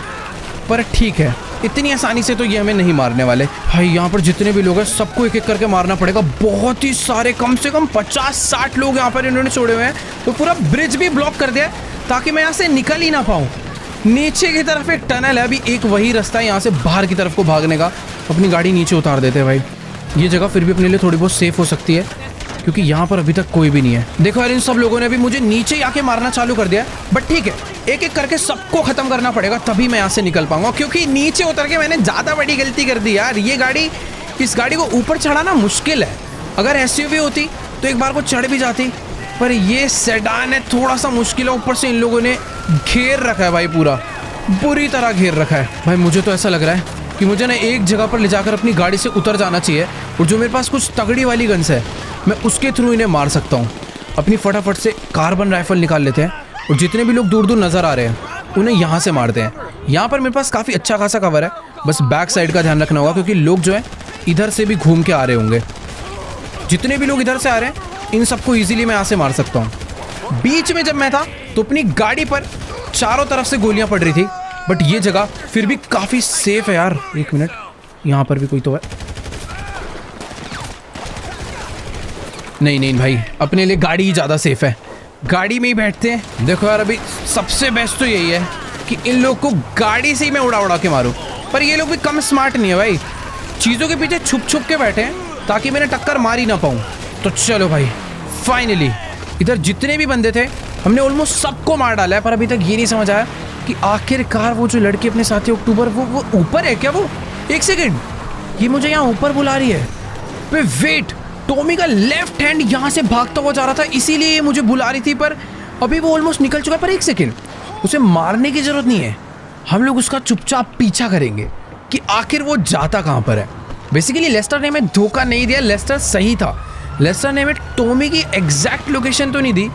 Speaker 1: पर ठीक है, इतनी आसानी से तो ये हमें नहीं मारने वाले। भाई यहाँ पर जितने भी लोग हैं सबको एक एक करके मारना पड़ेगा। बहुत ही सारे, कम से कम 50-60 लोग यहाँ पर इन्होंने छोड़े हुए हैं। तो पूरा ब्रिज भी ब्लॉक कर दिया ताकि मैं यहाँ से निकल ही ना पाऊँ। नीचे की तरफ एक टनल है, अभी एक वही रास्ता है यहाँ से बाहर की तरफ को भागने का। अपनी गाड़ी नीचे उतार देते हैं भाई। ये जगह फिर भी अपने लिए थोड़ी बहुत सेफ हो सकती है, क्योंकि यहाँ पर अभी तक कोई भी नहीं है। देखो यार, इन सब लोगों ने भी मुझे नीचे ही आके मारना चालू कर दिया, बट ठीक है, एक एक करके सबको खत्म करना पड़ेगा, तभी मैं यहाँ से निकल पाऊंगा। क्योंकि नीचे उतर के मैंने ज़्यादा बड़ी गलती कर दी यार। इस गाड़ी को ऊपर चढ़ाना मुश्किल है। अगर SUV होती तो एक बार को चढ़ भी जाती, पर ये सेडान है, थोड़ा सा मुश्किल है। ऊपर से इन लोगों ने घेर रखा है भाई, पूरा बुरी तरह घेर रखा है। भाई मुझे तो ऐसा लग रहा है कि मुझे ना एक जगह पर ले जाकर अपनी गाड़ी से उतर जाना चाहिए, और जो मेरे पास कुछ तगड़ी वाली गन्स है मैं उसके थ्रू इन्हें मार सकता हूँ। अपनी फटाफट से कार्बन राइफल निकाल लेते हैं, और जितने भी लोग दूर दूर नज़र आ रहे हैं उन्हें यहाँ से मारते हैं। यहाँ पर मेरे पास काफ़ी अच्छा खासा कवर है, बस बैक साइड का ध्यान रखना होगा, क्योंकि लोग जो है इधर से भी घूम के आ रहे होंगे। जितने भी लोग इधर से आ रहे हैं इन सबको ईजिली मैं यहाँ से मार सकता हूँ। बीच में जब मैं था तो अपनी गाड़ी पर चारों तरफ से गोलियाँ पड़ रही थी, बट ये जगह फिर भी काफ़ी सेफ है यार। एक मिनट, यहाँ पर भी कोई तो है। नहीं भाई, अपने लिए गाड़ी ही ज़्यादा सेफ है, गाड़ी में ही बैठते हैं। देखो यार, अभी सबसे बेस्ट तो यही है कि इन लोग को गाड़ी से ही मैं उड़ा के मारूं। पर ये लोग भी कम स्मार्ट नहीं है भाई, चीज़ों के पीछे छुप के बैठे हैं ताकि मैंने टक्कर मार ही ना पाऊँ। तो चलो भाई, फाइनली इधर जितने भी बंदे थे हमने ऑलमोस्ट सबको मार डाला है। पर अभी तक ये नहीं समझ आया कि आखिरकार वो जो लड़की अपने साथी अक्टूबर वो ऊपर है क्या? वो एक सेकेंड, ये मुझे यहाँ ऊपर बुला रही है। वेट, टॉमी का लेफ्ट हैंड यहाँ से भागता हुआ जा रहा था, इसीलिए ये मुझे बुला रही थी। पर अभी वो ऑलमोस्ट निकल चुका है। पर एक सेकेंड, उसे मारने की जरूरत नहीं है, हम लोग उसका चुपचाप पीछा करेंगे कि आखिर वो जाता कहाँ पर है। बेसिकली लेस्टर ने हमें धोखा नहीं दिया, लेस्टर सही था। लेस्टर ने हमें टॉमी की एग्जैक्ट लोकेशन तो नहीं दी,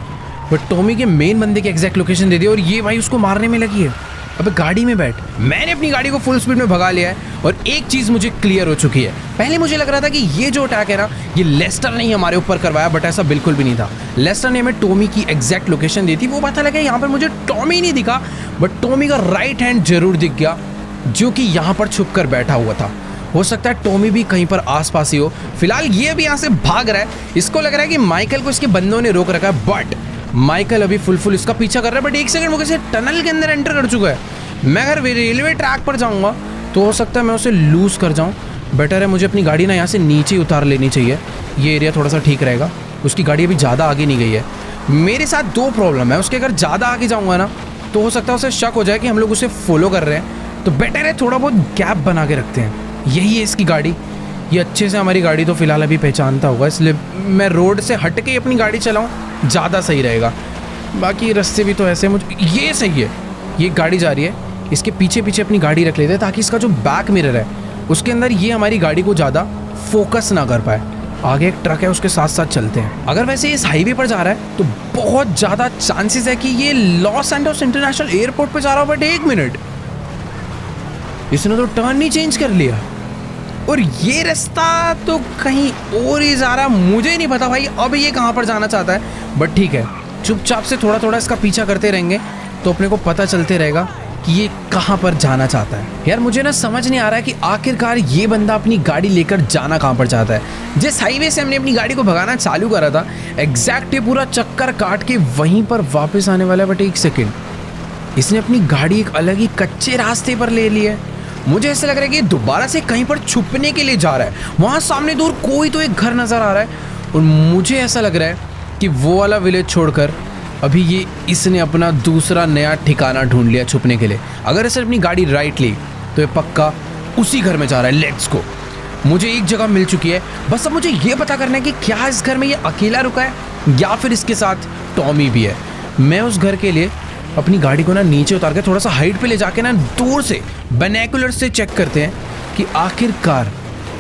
Speaker 1: बट टॉमी के मेन बंदे की एग्जैक्ट लोकेशन दे दी, और ये भाई उसको मारने में लगी है। अब गाड़ी में बैठ। मैंने अपनी गाड़ी को फुल स्पीड में भगा लिया है, और एक चीज़ मुझे क्लियर हो चुकी है। पहले मुझे लग रहा था कि ये जो अटैक है ना, ये लेस्टर ने ही हमारे ऊपर करवाया, बट ऐसा बिल्कुल भी नहीं था। लेस्टर ने हमें टॉमी की एग्जैक्ट लोकेशन दी थी। वो पता लगा यहाँ पर मुझे टॉमी नहीं दिखा, बट टॉमी का राइट हैंड जरूर दिख गया, जो कि यहाँ पर छुप कर बैठा हुआ था। हो सकता है टॉमी भी कहीं पर आसपास ही हो। फिलहाल ये भी यहाँ से भाग रहा है, इसको लग रहा है कि माइकल को इसके बंदों ने रोक रखा है, बट माइकल अभी फुल इसका पीछा कर रहा है, बट एक सेकंड वो कैसे टनल के अंदर एंटर कर चुका है। मैं अगर रेलवे ट्रैक पर जाऊँगा तो हो सकता है मैं उसे लूज़ कर जाऊँ। बेटर है मुझे अपनी गाड़ी ना यहाँ से नीचे उतार लेनी चाहिए, ये एरिया थोड़ा सा ठीक रहेगा। उसकी गाड़ी अभी ज़्यादा आगे नहीं गई है। मेरे साथ दो प्रॉब्लम है, उसके अगर ज़्यादा आगे जाऊँगा ना तो हो सकता है उसे शक हो जाए कि हम लोग उसे फॉलो कर रहे हैं, तो बेटर है थोड़ा बहुत गैप बना के रखते हैं। यही है इसकी गाड़ी, ये अच्छे से हमारी गाड़ी तो फ़िलहाल अभी पहचानता होगा, इसलिए मैं रोड से हट के अपनी गाड़ी चलाऊँ, ज़्यादा सही रहेगा। बाकी रास्ते भी तो ऐसे मुझे ये सही है। ये गाड़ी जा रही है, इसके पीछे पीछे अपनी गाड़ी रख लेते हैं ताकि इसका जो बैक मिरर है उसके अंदर ये हमारी गाड़ी को ज़्यादा फोकस ना कर पाए। आगे एक ट्रक है, उसके साथ साथ चलते हैं। अगर वैसे इस हाईवे पर जा रहा है तो बहुत ज़्यादा चांसेस है कि ये लॉस एंजल्स इंटरनेशनल एयरपोर्ट पे जा रहा हो। बट एक मिनट, इसने तो टर्न नहीं चेंज कर लिया और ये रास्ता तो कहीं और ही जा रहा। मुझे नहीं पता भाई अब ये कहाँ पर जाना चाहता है, बट ठीक है, चुपचाप से थोड़ा थोड़ा इसका पीछा करते रहेंगे तो अपने को पता चलते रहेगा कि ये कहाँ पर जाना चाहता है। यार मुझे ना समझ नहीं आ रहा है कि आखिरकार ये बंदा अपनी गाड़ी लेकर जाना कहाँ पर चाहता है। जिस हाईवे से हमने अपनी गाड़ी को भगाना चालू करा था एग्जैक्ट ये पूरा चक्कर काट के वहीं पर वापस आने वाला है। बट एक सेकेंड, इसने अपनी गाड़ी एक अलग ही कच्चे रास्ते पर ले ली है। मुझे ऐसा लग रहा है कि दोबारा से कहीं पर छुपने के लिए जा रहा है। वहाँ सामने दूर कोई तो एक घर नज़र आ रहा है और मुझे ऐसा लग रहा है कि वो वाला विलेज छोड़कर अभी ये इसने अपना दूसरा नया ठिकाना ढूंढ लिया छुपने के लिए। अगर इसने अपनी गाड़ी राइट ली तो ये पक्का उसी घर में जा रहा है। Let's go. मुझे एक जगह मिल चुकी है, बस अब मुझे ये पता करना है कि क्या इस घर में ये अकेला रुका है या फिर इसके साथ टॉमी भी है। मैं उस घर के लिए अपनी गाड़ी को ना नीचे उतार के थोड़ा सा हाइट पे ले जाके ना दूर से बाइनोकुलर से चेक करते हैं कि आखिरकार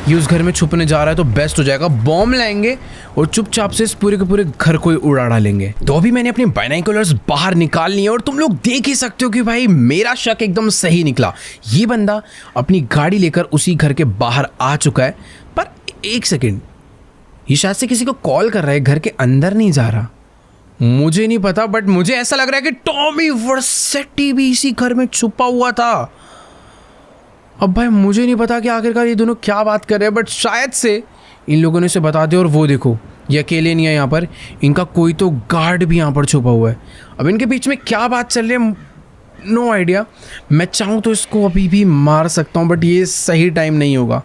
Speaker 1: ये उस घर में छुपने जा रहा है तो बेस्ट हो जाएगा। बॉम्ब लाएंगे और चुपचाप से इस पूरे के पूरे घर को उड़ा डालेंगे। तो अभी मैंने अपनी बाइनोकुलर्स बाहर निकाल ली है और तुम लोग देख ही सकते हो कि भाई मेरा शक एकदम सही निकला। ये बंदा अपनी गाड़ी लेकर उसी घर के बाहर आ चुका है। पर एक सेकेंड, ये शायद से किसी को कॉल कर रहा है, घर के अंदर नहीं जा रहा। मुझे नहीं पता, बट मुझे ऐसा लग रहा है कि टॉमी वर्सेटी भी इसी घर में छुपा हुआ था। अब भाई मुझे नहीं पता कि आखिरकार ये दोनों क्या बात कर रहे हैं, बट शायद से इन लोगों ने इसे बता दिया। और वो देखो, ये अकेले नहीं है यहाँ पर, इनका कोई तो गार्ड भी यहाँ पर छुपा हुआ है। अब इनके बीच में क्या बात चल रही है नो आइडिया। मैं चाहूँ तो इसको अभी भी मार सकता हूँ, बट ये सही टाइम नहीं होगा।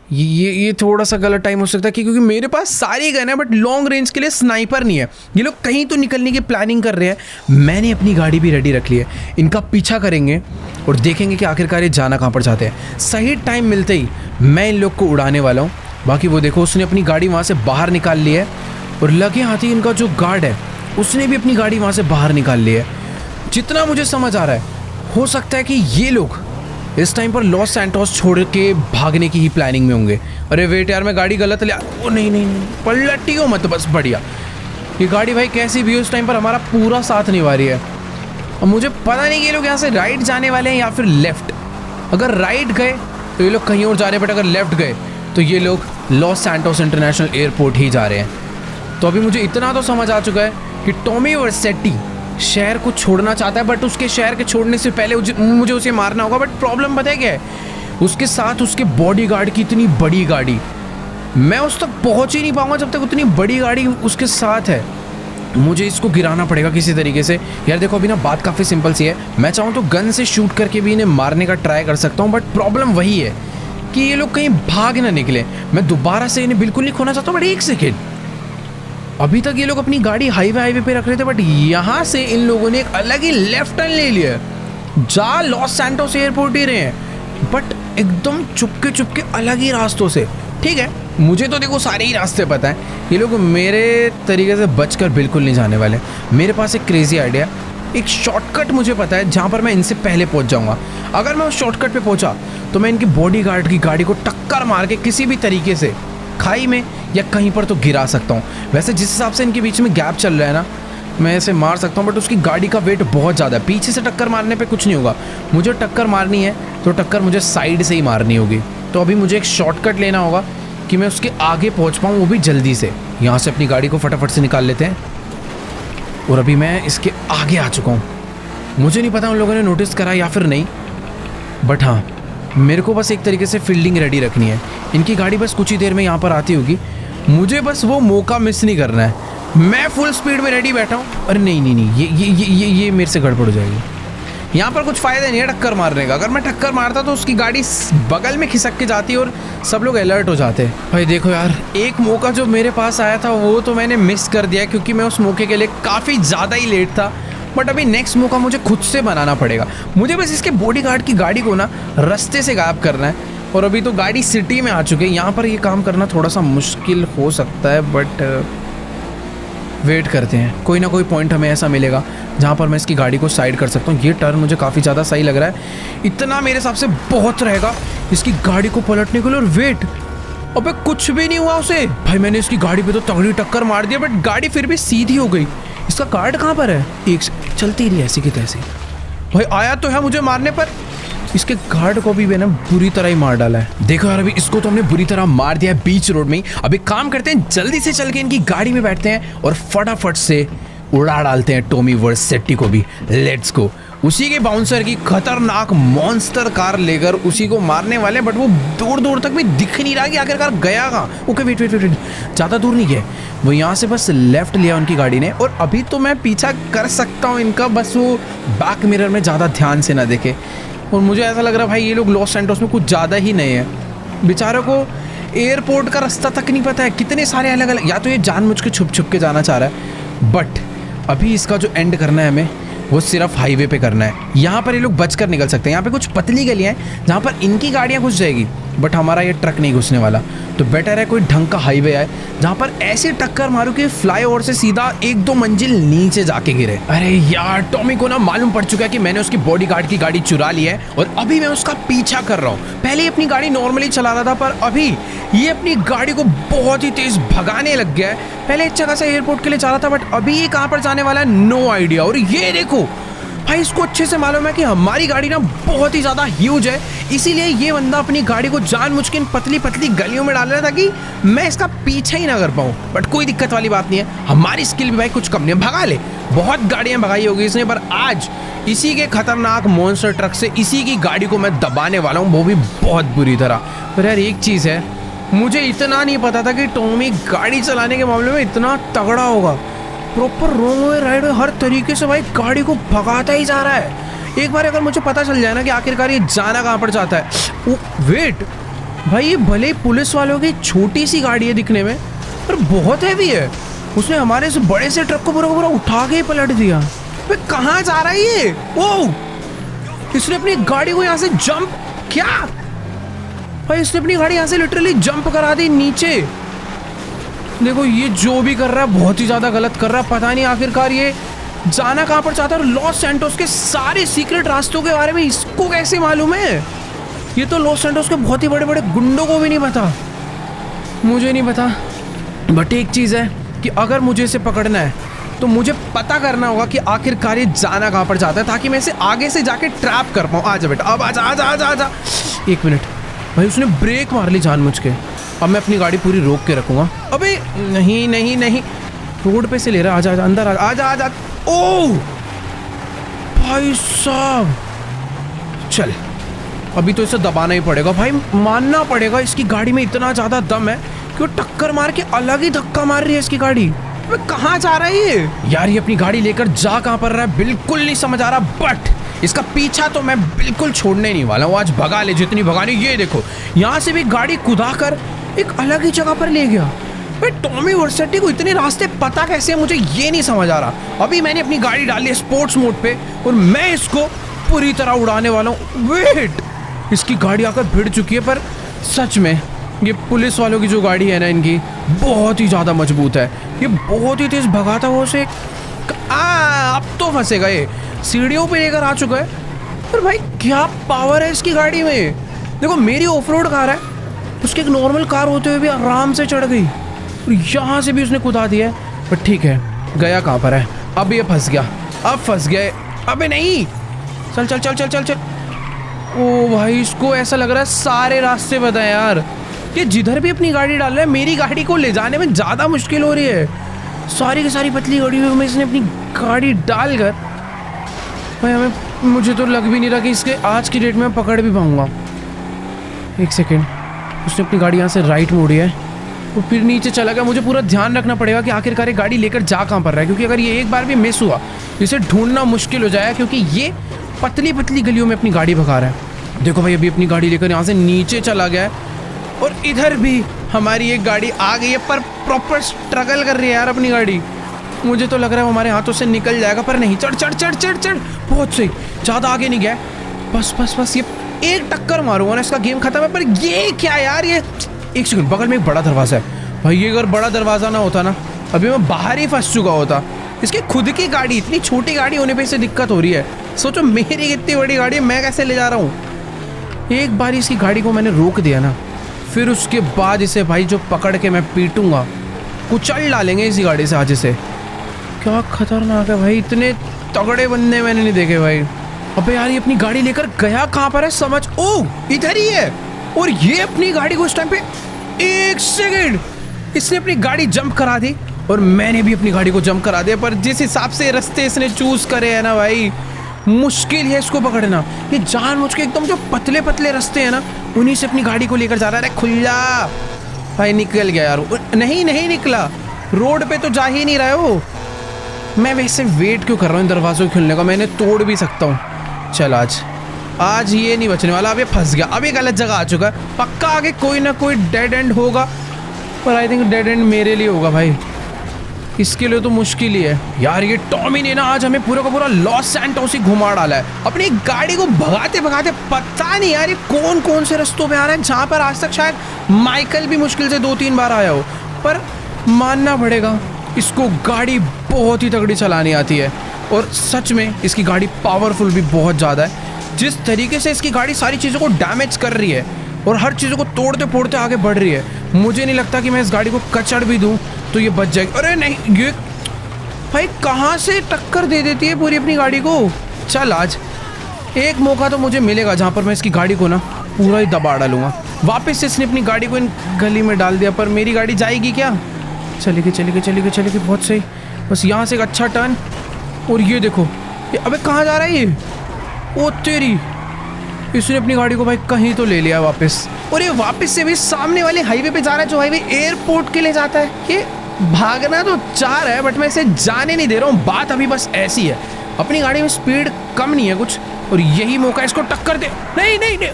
Speaker 1: ये थोड़ा सा गलत टाइम हो सकता है क्योंकि मेरे पास सारी गन है बट लॉन्ग रेंज के लिए स्नाइपर नहीं है। ये लोग कहीं तो निकलने की प्लानिंग कर रहे हैं। मैंने अपनी गाड़ी भी रेडी रख ली है, इनका पीछा करेंगे और देखेंगे कि आखिरकार ये जाना कहाँ पर चाहते हैं। सही टाइम मिलते ही मैं इन लोग को उड़ाने वाला हूँ। बाकी वो देखो, उसने अपनी गाड़ी वहाँ से बाहर निकाल ली है और लगे हाथ ही इनका जो गार्ड है उसने भी अपनी गाड़ी वहाँ से बाहर निकाल ली है। जितना मुझे समझ आ रहा है हो सकता है कि ये लोग इस टाइम पर लॉस सैंटोस छोड़ के भागने की ही प्लानिंग में होंगे। अरे वेट यार, मैं गाड़ी गलत ले ओ नहीं, पलटी हो मत, बस बढ़िया। ये गाड़ी भाई कैसी भी हो इस टाइम पर हमारा पूरा साथ निभा रही है। अब मुझे पता नहीं कि ये लोग यहाँ से राइट जाने वाले हैं या फिर लेफ्ट। अगर राइट गए तो ये लोग कहीं और जा रहे हैं, बट अगर लेफ्ट गए तो ये लोग लॉस सैंटोस इंटरनेशनल एयरपोर्ट ही जा रहे हैं। तो अभी मुझे इतना तो समझ आ चुका है कि टॉमी वर्सेटी शहर को छोड़ना चाहता है, बट उसके शहर के छोड़ने से पहले मुझे उसे मारना होगा। बट प्रॉब्लम पता है क्या है, उसके साथ उसके बॉडीगार्ड की इतनी बड़ी गाड़ी, मैं उस तक पहुंच ही नहीं पाऊंगा जब तक उतनी बड़ी गाड़ी उसके साथ है। मुझे इसको गिराना पड़ेगा किसी तरीके से। यार देखो, अभी ना बात काफ़ी सिंपल सी है। मैं चाहूँ तो गन से शूट करके भी इन्हें मारने का ट्राई कर सकता हूँ, बट प्रॉब्लम वही है कि ये लोग कहीं भाग ना निकले। मैं दोबारा से इन्हें बिल्कुल नहीं खोना चाहता हूँ। बट एक सेकेंड, अभी तक ये लोग अपनी गाड़ी हाईवे पे रख रहे थे, बट यहाँ से इन लोगों ने एक अलग ही लेफ्ट टर्न ले लिया। जा लॉस सैंटोस एयरपोर्ट ही रहे हैं, बट एकदम चुपके अलग ही रास्तों से। ठीक है, मुझे तो देखो सारे ही रास्ते पता है, ये लोग मेरे तरीके से बचकर बिल्कुल नहीं जाने वाले। मेरे पास एक क्रेजी आइडिया, एक शॉर्टकट मुझे पता है जहाँ पर मैं इनसे पहले पहुँच जाऊँगा। अगर मैं उस शॉर्टकट पे पहुँचा तो मैं इनकी बॉडीगार्ड की गाड़ी को टक्कर मार के किसी भी तरीके से खाई में या कहीं पर तो गिरा सकता हूँ। वैसे जिस हिसाब से इनके बीच में गैप चल रहा है ना, मैं इसे मार सकता हूँ, बट उसकी गाड़ी का वेट बहुत ज़्यादा है। पीछे से टक्कर मारने पे कुछ नहीं होगा। मुझे टक्कर मारनी है तो टक्कर मुझे साइड से ही मारनी होगी। तो अभी मुझे एक शॉर्टकट लेना होगा कि मैं उसके आगे पहुँच पाऊँ, वो भी जल्दी से। यहाँ से अपनी गाड़ी को फटाफट से निकाल लेते हैं और अभी मैं इसके आगे आ चुका हूँ। मुझे नहीं पता उन लोगों ने नोटिस करा या फिर नहीं, बट हाँ, मेरे को बस एक तरीके से फील्डिंग रेडी रखनी है। इनकी गाड़ी बस कुछ ही देर में यहाँ पर आती होगी, मुझे बस वो मौका मिस नहीं करना है। मैं फुल स्पीड में रेडी बैठा हूँ। अरे नहीं नहीं नहीं, ये मेरे से गड़बड़ हो जाएगी। यहाँ पर कुछ फ़ायदा नहीं है टक्कर मारने का। अगर मैं टक्कर मारता तो उसकी गाड़ी बगल में खिसक के जाती और सब लोग अलर्ट हो जाते। भाई देखो यार, एक मौका जो मेरे पास आया था वो तो मैंने मिस कर दिया, क्योंकि मैं उस मौके के लिए काफ़ी ज़्यादा ही लेट था। बट अभी नेक्स्ट मौका मुझे खुद से बनाना पड़ेगा। मुझे बस इसके बॉडीगार्ड की गाड़ी को ना रास्ते से गायब करना है। और अभी तो गाड़ी सिटी में आ चुकी है, यहाँ पर ये काम करना थोड़ा सा मुश्किल हो सकता है। बट वेट करते हैं, कोई ना कोई पॉइंट हमें ऐसा मिलेगा जहाँ पर मैं इसकी गाड़ी को साइड कर सकता हूँ। ये टर्न मुझे काफ़ी ज़्यादा सही लग रहा है, इतना मेरे हिसाब से बहुत रहेगा इसकी गाड़ी को पलटने के लिए। और वेट, अबे कुछ भी नहीं हुआ उसे। भाई मैंने इसकी गाड़ी पे तो तगड़ी टक्कर मार दिया, बट गाड़ी फिर भी सीधी हो गई। इसका कार्ड कहाँ पर है? एक चलती रही ऐसी की तैसी। भाई आया तो है मुझे मारने पर, इसके गार्ड को भी मैंने बुरी तरह ही मार डाला है। देखो यार, अभी इसको तो हमने बुरी तरह मार दिया है बीच रोड में ही। अभी काम करते हैं, जल्दी से चल के इनकी गाड़ी में बैठते हैं और फटाफट से उड़ा डालते हैं टॉमी वर्सेटी को भी। Let's go. उसी के बाउंसर की खतरनाक मॉन्स्टर कार लेकर उसी को मारने वाले, बट वो दूर दूर तक भी दिख नहीं रहा कि आखिरकार गया कहाँ। ओके वेट वेट वेट, ज़्यादा दूर नहीं गया वो, यहाँ से बस लेफ्ट लिया उनकी गाड़ी ने। और अभी तो मैं पीछा कर सकता हूँ इनका, बस वो बैक मिरर में ज़्यादा ध्यान से ना देखे। और मुझे ऐसा लग रहा है भाई ये लोग लॉस सैंटोस में कुछ ज़्यादा ही नए हैं। बेचारों को एयरपोर्ट का रास्ता तक नहीं पता है। कितने सारे अलग अलग, या तो ये जानबूझ के छुप छुप के जाना चाह रहा है। बट अभी इसका जो एंड करना है हमें, वो सिर्फ हाईवे पे करना है। यहाँ पर ये लोग बचकर निकल सकते हैं। यहाँ पे कुछ पतली गलियाँ हैं जहाँ पर इनकी गाड़ियाँ घुस जाएगी, बट हमारा ये ट्रक नहीं घुसने वाला। तो बेटर है कोई ढंग का हाईवे आए जहाँ पर ऐसी टक्कर मारूं कि फ्लाईओवर से सीधा 1-2 मंजिल नीचे जाके गिरे। अरे यार, टॉमी को ना मालूम पड़ चुका है कि मैंने उसकी बॉडीगार्ड की गाड़ी चुरा ली है और अभी मैं उसका पीछा कर रहा हूँ। पहले अपनी गाड़ी नॉर्मली चला रहा था, पर अभी ये अपनी गाड़ी को बहुत ही तेज भगाने लग गया है। पहले एक जगह से एयरपोर्ट के लिए जा रहा था, बट अभी ये कहाँ पर जाने वाला है, नो आइडिया। और ये देखो भाई, इसको अच्छे से मालूम है कि हमारी गाड़ी ना बहुत ही ज़्यादा ह्यूज है, इसीलिए ये बंदा अपनी गाड़ी को जानबूझ के इन पतली पतली गलियों में डाल रहा था कि मैं इसका पीछा ही ना कर पाऊँ। बट कोई दिक्कत वाली बात नहीं है, हमारी स्किल भी भाई कुछ कम नहीं है, भगा ले। बहुत गाड़ियाँ भगाई होगी इसने, पर आज इसी के खतरनाक मॉन्स्टर ट्रक से इसी की गाड़ी को मैं दबाने वाला हूँ, वो भी बहुत बुरी तरह। पर यार एक चीज़ है, मुझे इतना नहीं पता था कि टॉमी गाड़ी चलाने के मामले में इतना तगड़ा होगा। प्रॉपर रोंग वे राइट वे हर तरीके से भाई गाड़ी को भगाता ही जा रहा है। एक बार अगर मुझे पता चल जाए ना कि आखिरकार ये जाना कहाँ पर जाता है। वेट भाई, ये भले ही पुलिस वालों की छोटी सी गाड़ी है दिखने में, पर बहुत हैवी है। उसने हमारे इस बड़े से ट्रक को पूरा उठा के ही पलट दिया। भाई कहाँ जा रहा है ये? ओ, इसने अपनी गाड़ी को यहाँ से जंप, क्या भाई, इसने अपनी गाड़ी यहाँ से लिटरली जंप करा दी नीचे। देखो ये जो भी कर रहा है बहुत ही ज़्यादा गलत कर रहा है। पता नहीं आखिरकार ये जाना कहाँ पर चाहता है, और लॉस सैंटोस के सारे सीक्रेट रास्तों के बारे में इसको कैसे मालूम है? ये तो लॉस सैंटोस के बहुत ही बड़े बड़े गुंडों को भी नहीं पता, मुझे नहीं पता। बट एक चीज़ है कि अगर मुझे इसे पकड़ना है तो मुझे पता करना होगा कि आखिरकार ये जाना कहाँ पर चाहता है, ताकि मैं इसे आगे से जाके ट्रैप कर पाऊँ। आजा बेटा, अब आजा आजा आजा आजा। एक मिनट भाई, उसने ब्रेक मार ली जानबूझ के। अब मैं अपनी गाड़ी पूरी रोक के रखूँगा। अबे नहीं नहीं नहीं, रोड पे से ले रहा, आजा आजा अंदर आजा आजा आजा। ओह भाई साहब, चल अभी तो इसे दबाना ही पड़ेगा भाई, मानना पड़ेगा इसकी गाड़ी में इतना ज़्यादा दम है कि वो टक्कर मार के अलग ही धक्का मार रही है इसकी गाड़ी। अबे कहाँ जा रहा है ये यार? ये अपनी गाड़ी लेकर जा कहाँ पर रहा है बिल्कुल नहीं समझ आ रहा। बट इसका पीछा तो मैं बिल्कुल छोड़ने नहीं वाला हूँ। आज भगा ले जितनी भगानी। ये देखो यहाँ से भी गाड़ी कुदा कर एक अलग ही जगह पर ले गया। भाई टॉमी वर्सेटी को इतने रास्ते पता कैसे है, मुझे ये नहीं समझ आ रहा। अभी मैंने अपनी गाड़ी डाली है स्पोर्ट्स मोड पे और मैं इसको पूरी तरह उड़ाने वाला हूँ। वेट, इसकी गाड़ी आकर भिड़ चुकी है, पर सच में ये पुलिस वालों की जो गाड़ी है ना, इनकी बहुत ही ज़्यादा मजबूत है। ये बहुत ही तेज़ भगाता हुआ उसे अब तो फंसेगा। ये सीढ़ियों पे लेकर आ चुका है, पर भाई क्या पावर है इसकी गाड़ी में। देखो मेरी ऑफ रोड कार है, उसकी एक नॉर्मल कार होते हुए भी आराम से चढ़ गई, और यहाँ से भी उसने कुदा दिया है। पर ठीक है, गया कहाँ पर है? अब ये फंस गया, अब फंस गया। अबे नहीं, चल चल चल चल चल चल। ओ भाई, इसको ऐसा लग रहा है सारे रास्ते बताए यार। ये जिधर भी अपनी गाड़ी डाल रहा है, मेरी गाड़ी को ले जाने में ज़्यादा मुश्किल हो रही है। सारी की सारी पतली गाड़ियों में इसने अपनी गाड़ी डाल कर भाई मुझे तो लग भी नहीं रहा कि इसके आज की डेट में पकड़ भी पाऊँगा। एक सेकेंड, उसने अपनी गाड़ी यहाँ से राइट मोड़ी है, वो फिर नीचे चला गया। मुझे पूरा ध्यान रखना पड़ेगा कि आखिरकार ये गाड़ी लेकर जा कहाँ पर रहा है, क्योंकि अगर ये एक बार भी मिस हुआ इसे ढूंढना मुश्किल हो जाएगा, क्योंकि ये पतली पतली गलियों में अपनी गाड़ी भगा रहा है। देखो भाई, अभी अपनी गाड़ी लेकर यहाँ से नीचे चला गया है और इधर भी हमारी एक गाड़ी आ गई है, पर प्रॉपर स्ट्रगल कर रही है यार अपनी गाड़ी। मुझे तो लग रहा है हमारे हाथों से निकल जाएगा, पर नहीं। चढ़ चढ़ चढ़ चढ़ चढ़, बहुत सही, ज़्यादा आगे नहीं गया। बस बस बस, ये एक टक्कर मारूंगा ना, इसका गेम खत्म है। पर ये क्या यार, ये एक सेकंड, बगल में एक बड़ा दरवाज़ा है भाई। ये अगर बड़ा दरवाज़ा ना होता ना, अभी मैं बाहर ही फंस चुका होता। इसकी खुद की गाड़ी, इतनी छोटी गाड़ी होने पे इसे दिक्कत हो रही है। सोचो मेरी कितनी बड़ी गाड़ी है, मैं कैसे ले जा रहा हूँ। एक बार इसकी गाड़ी को मैंने रोक दिया ना, फिर उसके बाद इसे भाई जो पकड़ के मैं पीटूंगा, कुचल डालेंगे इसी गाड़ी से आज इसे। क्या खतरनाक है भाई, इतने तगड़े बंदे मैंने नहीं देखे भाई। अबे यार, ये अपनी गाड़ी लेकर गया कहाँ पर है, समझ, ओ इधर ही है। और ये अपनी गाड़ी को इस टाइम पे, एक सेकंड, इसने अपनी गाड़ी जंप करा दी और मैंने भी अपनी गाड़ी को जंप करा दिया। पर जिस हिसाब से रास्ते इसने चूज करे हैं ना भाई, मुश्किल है इसको पकड़ना। ये जानबूझ के एकदम जो पतले पतले रास्ते हैं ना, उन्हीं से अपनी गाड़ी को लेकर जा रहा है। अरे खुल्ला भाई, निकल गया यार। नहीं नहीं निकला, रोड पे तो जा ही नहीं रहे हो। मैं वैसे वेट क्यों कर रहा हूँ दरवाज़ों को खुलने का, मैंने तोड़ भी सकता हूँ। चल आज ये नहीं बचने वाला। अब ये फंस गया, अब ये गलत जगह आ चुका है। पक्का आगे कोई ना कोई डेड एंड होगा, पर आई थिंक डेड एंड मेरे लिए होगा भाई। इसके लिए तो मुश्किल ही है यार। ये टॉमी ने ना आज हमें पूरा का पूरा लॉस सैंटोस ही घुमा डाला है अपनी गाड़ी को भगाते भगाते। पता नहीं यार ये कौन कौन से रास्तों पे आ रहा है, जहाँ पर आज तक शायद माइकल भी मुश्किल से 2-3 बार आया हो। पर मानना पड़ेगा, इसको गाड़ी बहुत ही तगड़ी चलानी आती है और सच में इसकी गाड़ी पावरफुल भी बहुत ज़्यादा है। जिस तरीके से इसकी गाड़ी सारी चीज़ों को डैमेज कर रही है और हर चीज़ों को तोड़ते फोड़ते आगे बढ़ रही है, मुझे नहीं लगता कि मैं इस गाड़ी को कचड़ भी दूं तो ये बच जाएगी। अरे नहीं, ये भाई कहाँ से टक्कर दे देती है पूरी अपनी गाड़ी को। चल आज एक मौका तो मुझे मिलेगा जहाँ पर मैं इसकी गाड़ी को ना पूरा ही दबा डालूंगा। वापस से इसने अपनी गाड़ी को इन गली में डाल दिया, पर मेरी गाड़ी जाएगी क्या? चलेगी चलेगी चलेगी चलेगी, बहुत सही। बस यहाँ से एक अच्छा टर्न, और ये देखो ये, अबे कहाँ जा रहा है ये? ओ तेरी, इसने अपनी गाड़ी को भाई कहीं तो ले लिया वापस। और ये वापस से भी सामने वाले हाईवे पे जा रहा है, जो हाईवे एयरपोर्ट के लिए जाता है। ये भागना तो चाह रहा है, बट मैं इसे जाने नहीं दे रहा हूँ। बात अभी बस ऐसी है, अपनी गाड़ी में स्पीड कम नहीं है कुछ, और यही मौका इसको टक्कर दे। नहीं नहीं नहीं,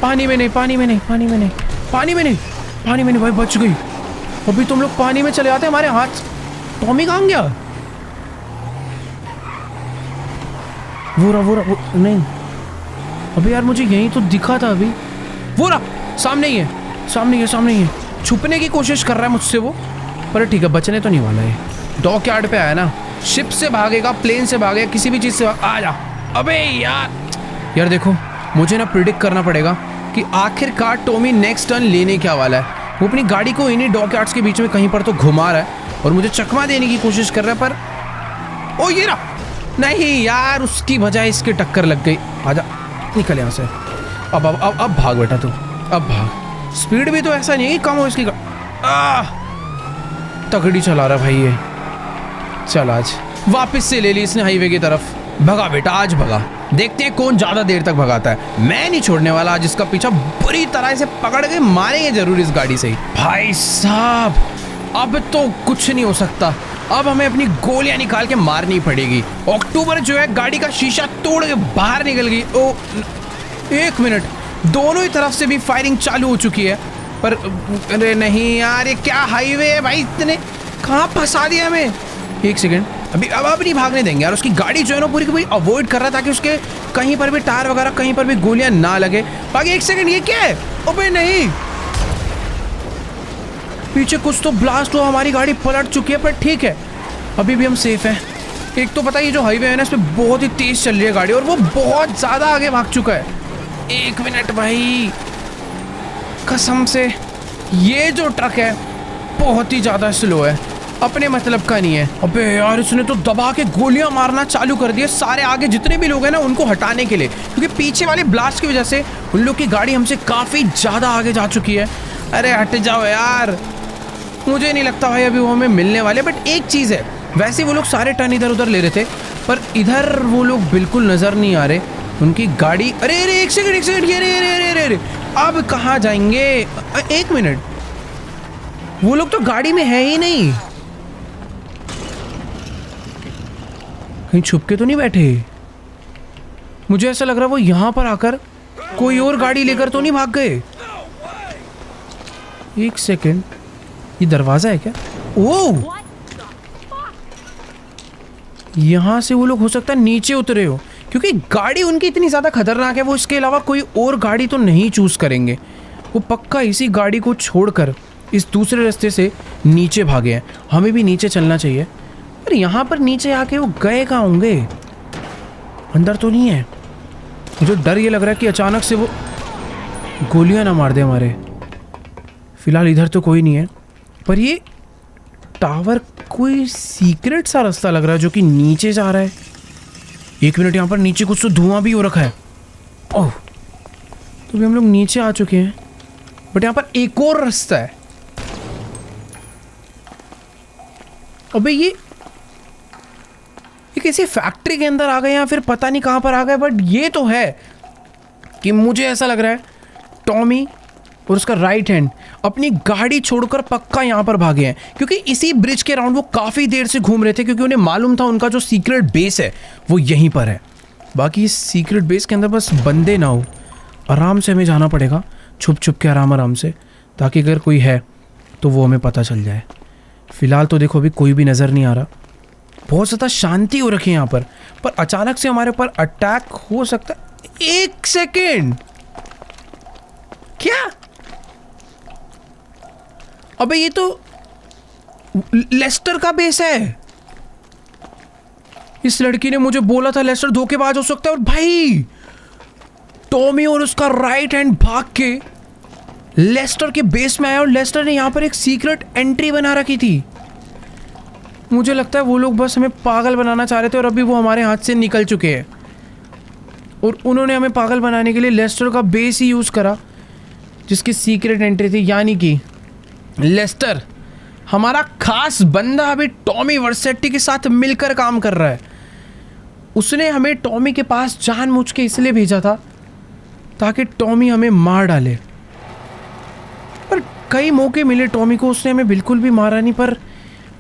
Speaker 1: पानी में नहीं, पानी में नहीं, पानी में नहीं, पानी में नहीं, पानी में नहीं भाई, बच गई। अभी तुम लोग पानी में चले आते, हमारे हाथ। टॉमी कहाँ गया? वो नहीं, अबे यार मुझे यहीं तो दिखा था अभी। वो रहा, सामने ही है, सामने ही है, सामने ही है। छुपने की कोशिश कर रहा है मुझसे वो, पर ठीक है, बचने तो नहीं वाला है। डॉक यार्ड पे आया ना, शिप से भागेगा, प्लेन से भागेगा, किसी भी चीज़ से आ जा। अबे यार देखो, मुझे ना प्रिडिक्ट करना पड़ेगा कि आखिरकार टॉमी नेक्स्ट टर्न लेने क्या वाला है। वो अपनी गाड़ी को इन्हीं डॉक यार्ड्स के बीच में कहीं पर तो घुमा रहा है और मुझे चकमा देने की कोशिश कर रहा है, पर ओ ये रहा। नहीं यार, उसकी बजाय इसकी टक्कर लग गई। आजा, निकल यहाँ से। अब भाग बेटा तू, अब भाग। स्पीड भी तो ऐसा नहीं है कि कम हो इसकी। तगड़ी चला रहा भाई ये। चल आज वापस से ले ली इसने हाईवे की तरफ। भगा बेटा, आज भगा। देखते हैं कौन ज्यादा देर तक भगाता है। मैं नहीं छोड़ने वाला आज इसका पीछा, बुरी तरह से पकड़ के मारेंगे जरूर इस गाड़ी से ही। भाई साहब, अब तो कुछ नहीं हो सकता। अब हमें अपनी गोलियां निकाल के मारनी पड़ेगी। अक्टूबर जो है गाड़ी का शीशा तोड़ के बाहर निकल गई। ओ एक मिनट, दोनों ही तरफ से भी फायरिंग चालू हो चुकी है। पर अरे नहीं यार, ये क्या हाईवे है भाई, इतने कहाँ फंसा दिया हमें। एक सेकंड, अब नहीं भागने देंगे यार। उसकी गाड़ी जो है ना पूरी की पूरी अवॉइड कर रहा था कि उसके कहीं पर भी टायर वगैरह कहीं पर भी गोलियां ना लगे। बाकी एक सेकंड, ये क्या है? अबे नहीं, पीछे कुछ तो ब्लास्ट हुआ, हमारी गाड़ी पलट चुकी है, पर ठीक है, अभी भी हम सेफ हैं। एक तो पता है ये जो हाईवे है ना, इस पे बहुत ही तेज चल रही है गाड़ी और वो बहुत ज़्यादा आगे भाग चुका है। एक मिनट भाई, कसम से ये जो ट्रक है बहुत ही ज़्यादा स्लो है, अपने मतलब का नहीं है। अबे यार, इसने तो दबा के गोलियां मारना चालू कर दिए सारे आगे जितने भी लोग हैं ना उनको हटाने के लिए, क्योंकि पीछे वाले ब्लास्ट की वजह से उन लोग की गाड़ी हमसे काफ़ी ज़्यादा आगे जा चुकी है। अरे हट जाओ यार, मुझे नहीं लगता भाई अभी वो हमें मिलने वाले। बट एक चीज़ है, वैसे वो लोग सारे टर्न इधर उधर ले रहे थे, पर इधर वो लोग बिल्कुल नज़र नहीं आ रहे। उनकी गाड़ी, अरे अरे एक सेकंड, ये अब कहाँ जाएंगे? एक मिनट, वो लोग तो गाड़ी में है ही नहीं। कहीं छुप के तो नहीं बैठे? मुझे ऐसा लग रहा है वो यहां पर आकर कोई और गाड़ी लेकर तो नहीं भाग गए। एक सेकेंड, ये दरवाजा है क्या? ओह, यहां से वो लोग हो सकता है नीचे उतरे हो, क्योंकि गाड़ी उनकी इतनी ज्यादा खतरनाक है, वो इसके अलावा कोई और गाड़ी तो नहीं चूज करेंगे। वो पक्का इसी गाड़ी को छोड़कर इस दूसरे रास्ते से नीचे भागे हैं। हमें भी नीचे चलना चाहिए। पर यहाँ पर नीचे आके वो गए कहाँ होंगे? अंदर तो नहीं है। मुझे डर ये लग रहा है कि अचानक से वो गोलियां ना मार दे हमारे। फिलहाल इधर तो कोई नहीं है, पर ये टावर कोई सीक्रेट सा रास्ता लग रहा है जो कि नीचे जा रहा है। एक मिनट, यहाँ पर नीचे कुछ तो धुआं भी हो रखा है। ओह, तो भी हम लोग नीचे आ चुके हैं, बट यहाँ पर एक और रास्ता है। अबे ये किसी फैक्ट्री के अंदर आ गए या फिर पता नहीं कहां पर आ गए, बट ये तो है कि मुझे ऐसा लग रहा है टॉमी और उसका राइट हैंड अपनी गाड़ी छोड़कर पक्का यहां पर भागे हैं, क्योंकि इसी ब्रिज के अराउंड वो काफ़ी देर से घूम रहे थे, क्योंकि उन्हें मालूम था उनका जो सीक्रेट बेस है वो यहीं पर है। बाकी इस सीक्रेट बेस के अंदर बस बंदे ना हो, आराम से हमें जाना पड़ेगा, छुप छुप के आराम से, ताकि अगर कोई है तो वो हमें पता चल जाए। फिलहाल तो देखो अभी कोई भी नज़र नहीं आ रहा, बहुत ज़्यादा शांति हो रखी है यहाँ पर अचानक से हमारे ऊपर अटैक हो सकता है। एक सेकेंड, क्या? अबे ये तो लेस्टर का बेस है। इस लड़की ने मुझे बोला था लेस्टर धोखेबाज हो सकता है, और भाई टॉमी और उसका राइट हैंड भाग के लेस्टर के बेस में आया, और लेस्टर ने यहाँ पर एक सीक्रेट एंट्री बना रखी थी। मुझे लगता है वो लोग बस हमें पागल बनाना चाह रहे थे, और अभी वो हमारे हाथ से निकल चुके हैं, और उन्होंने हमें पागल बनाने के लिए लेस्टर का बेस ही यूज़ करा जिसकी सीक्रेट एंट्री थी। यानी कि लेस्टर, हमारा खास बंदा, अभी टॉमी वर्सेटी के साथ मिलकर काम कर रहा है। उसने हमें टॉमी के पास जानबूझ के इसलिए भेजा था ताकि टॉमी हमें मार डाले, पर कई मौके मिले टॉमी को, उसने हमें बिल्कुल भी मारा नहीं। पर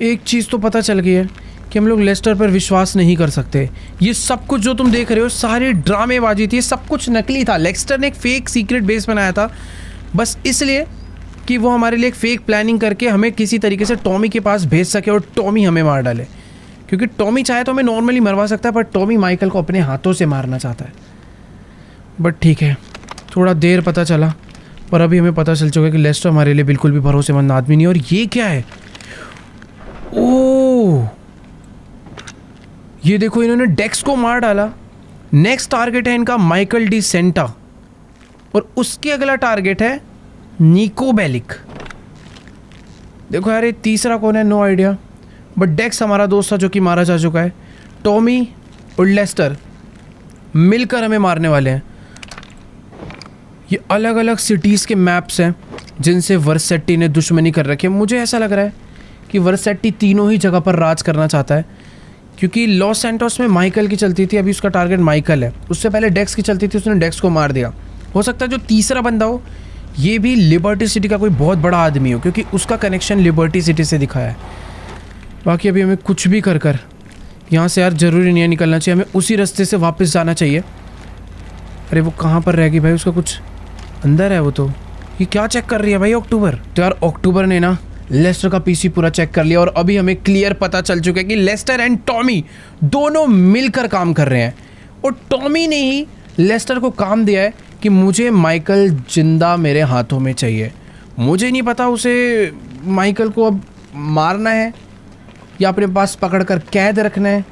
Speaker 1: एक चीज़ तो पता चल गई है कि हम लोग लेस्टर पर विश्वास नहीं कर सकते। ये सब कुछ जो तुम देख रहे हो सारी ड्रामेबाजी थी, सब कुछ नकली था। लेस्टर ने एक फेक सीक्रेट बेस बनाया था बस इसलिए कि वो हमारे लिए एक फेक प्लानिंग करके हमें किसी तरीके से टॉमी के पास भेज सके और टॉमी हमें मार डाले, क्योंकि टॉमी चाहे तो हमें नॉर्मली मरवा सकता है, पर टॉमी माइकल को अपने हाथों से मारना चाहता है। बट ठीक है, थोड़ा देर पता चला, पर अभी हमें पता चल चुका है कि लेस्टर हमारे लिए बिल्कुल भी भरोसेमंद आदमी नहीं है। और ये क्या है? ओह, ये देखो, इन्होंने डेक्स को मार डाला। नेक्स्ट टारगेट है इनका माइकल डी सेंटा, और उसके अगला टारगेट है निको बेलिक। देखो यार, ये तीसरा कौन है? नो आइडिया, बट डेक्स हमारा दोस्त था जो कि मारा जा चुका है। टॉमी और लेस्टर मिलकर हमें मारने वाले हैं। ये अलग अलग सिटीज़ के मैप्स हैं जिनसे वर्सेटी ने दुश्मनी कर रखी है। मुझे ऐसा लग रहा है कि वर्सेटी तीनों ही जगह पर राज करना चाहता है, क्योंकि लॉस सैंटोस में माइकल की चलती थी, अभी उसका टारगेट माइकल है। उससे पहले डेक्स की चलती थी, उसने डेक्स को मार दिया। हो सकता है जो तीसरा बंदा हो ये भी लिबर्टी सिटी का कोई बहुत बड़ा आदमी हो, क्योंकि उसका कनेक्शन लिबर्टी सिटी से दिखा है। बाकी अभी हमें कुछ भी कर कर यहाँ से यार ज़रूरी नहीं है निकलना चाहिए, हमें उसी रास्ते से वापस जाना चाहिए। अरे वो कहाँ पर रह गई भाई? उसका कुछ अंदर है वो तो। ये क्या चेक कर रही है भाई अक्टूबर? तो यार अक्टूबर ने ना लेस्टर का पीसी पूरा चेक कर लिया, और अभी हमें क्लियर पता चल चुका है कि लेस्टर एंड टॉमी दोनों मिलकर काम कर रहे हैं, और टॉमी ने ही लेस्टर को काम दिया है कि मुझे माइकल जिंदा मेरे हाथों में चाहिए। मुझे नहीं पता उसे माइकल को अब मारना है या अपने पास पकड़ कर कैद रखना है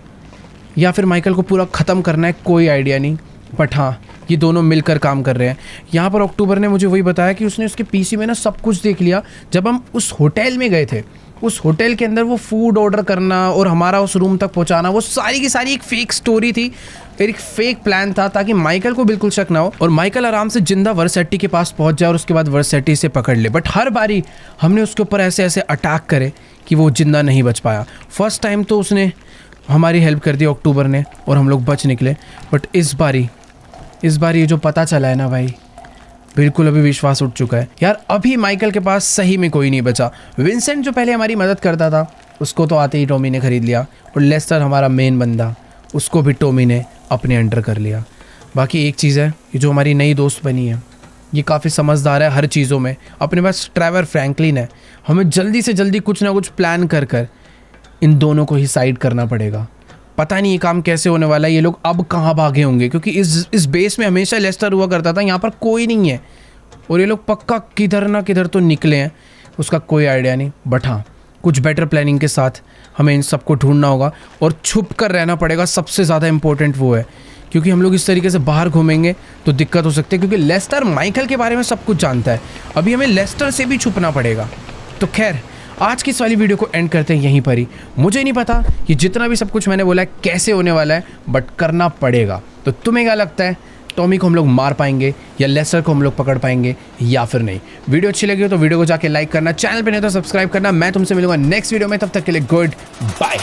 Speaker 1: या फिर माइकल को पूरा ख़त्म करना है, कोई आइडिया नहीं। बट हाँ, ये दोनों मिलकर काम कर रहे हैं। यहाँ पर अक्टूबर ने मुझे वही बताया कि उसने उसके पीसी में ना सब कुछ देख लिया। जब हम उस होटल में गए थे, उस होटल के अंदर वो फूड ऑर्डर करना और हमारा उस रूम तक पहुँचाना, वो सारी की सारी एक फेक स्टोरी थी, एक फेक प्लान था, ताकि माइकल को बिल्कुल शक ना हो और माइकल आराम से जिंदा वर्सेटी के पास पहुँच जाए और उसके बाद वर्सेटी से पकड़ ले। बट हर बारी हमने उसके ऊपर ऐसे ऐसे अटैक करे कि वो जिंदा नहीं बच पाया। फर्स्ट टाइम तो उसने हमारी हेल्प कर दी अक्टूबर ने, और हम लोग बच निकले। बट इस बारी ये जो पता चला है ना भाई, बिल्कुल अभी विश्वास उठ चुका है यार। अभी माइकल के पास सही में कोई नहीं बचा। विंसेंट जो पहले हमारी मदद करता था उसको तो आते ही टॉमी ने खरीद लिया, और लेस्टर हमारा मेन बंदा उसको भी टॉमी ने अपने अंडर कर लिया। बाकी एक चीज़ है, ये जो हमारी नई दोस्त बनी है ये काफ़ी समझदार है हर चीज़ों में। अपने पास ट्रेवर फ्रैंकलिन है, हमें जल्दी से जल्दी कुछ ना कुछ प्लान कर कर इन दोनों को ही साइड करना पड़ेगा। पता नहीं ये काम कैसे होने वाला है, ये लोग अब कहाँ भागे होंगे, क्योंकि इस बेस में हमेशा लेस्टर हुआ करता था, यहाँ पर कोई नहीं है और ये लोग पक्का किधर ना किधर तो निकले हैं, उसका कोई आइडिया नहीं। बट हाँ, कुछ बेटर प्लानिंग के साथ हमें इन सबको ढूंढना होगा और छुप कर रहना पड़ेगा। सबसे ज़्यादा इंपॉर्टेंट वो है, क्योंकि हम लोग इस तरीके से बाहर घूमेंगे तो दिक्कत हो सकती है, क्योंकि लेस्टर माइकल के बारे में सब कुछ जानता है। अभी हमें लेस्टर से भी छुपना पड़ेगा। तो खैर, आज की इस वाली वीडियो को एंड करते हैं यहीं पर ही। मुझे नहीं पता कि जितना भी सब कुछ मैंने बोला है कैसे होने वाला है, बट करना पड़ेगा। तो तुम्हें क्या लगता है, टॉमी को हम लोग मार पाएंगे या लेस्टर को हम लोग पकड़ पाएंगे या फिर नहीं? वीडियो अच्छी लगी हो तो वीडियो को जाके लाइक करना, चैनल पे नहीं तो सब्सक्राइब करना। मैं तुमसे मिलूंगा नेक्स्ट वीडियो में, तब तक के लिए गुड बाय।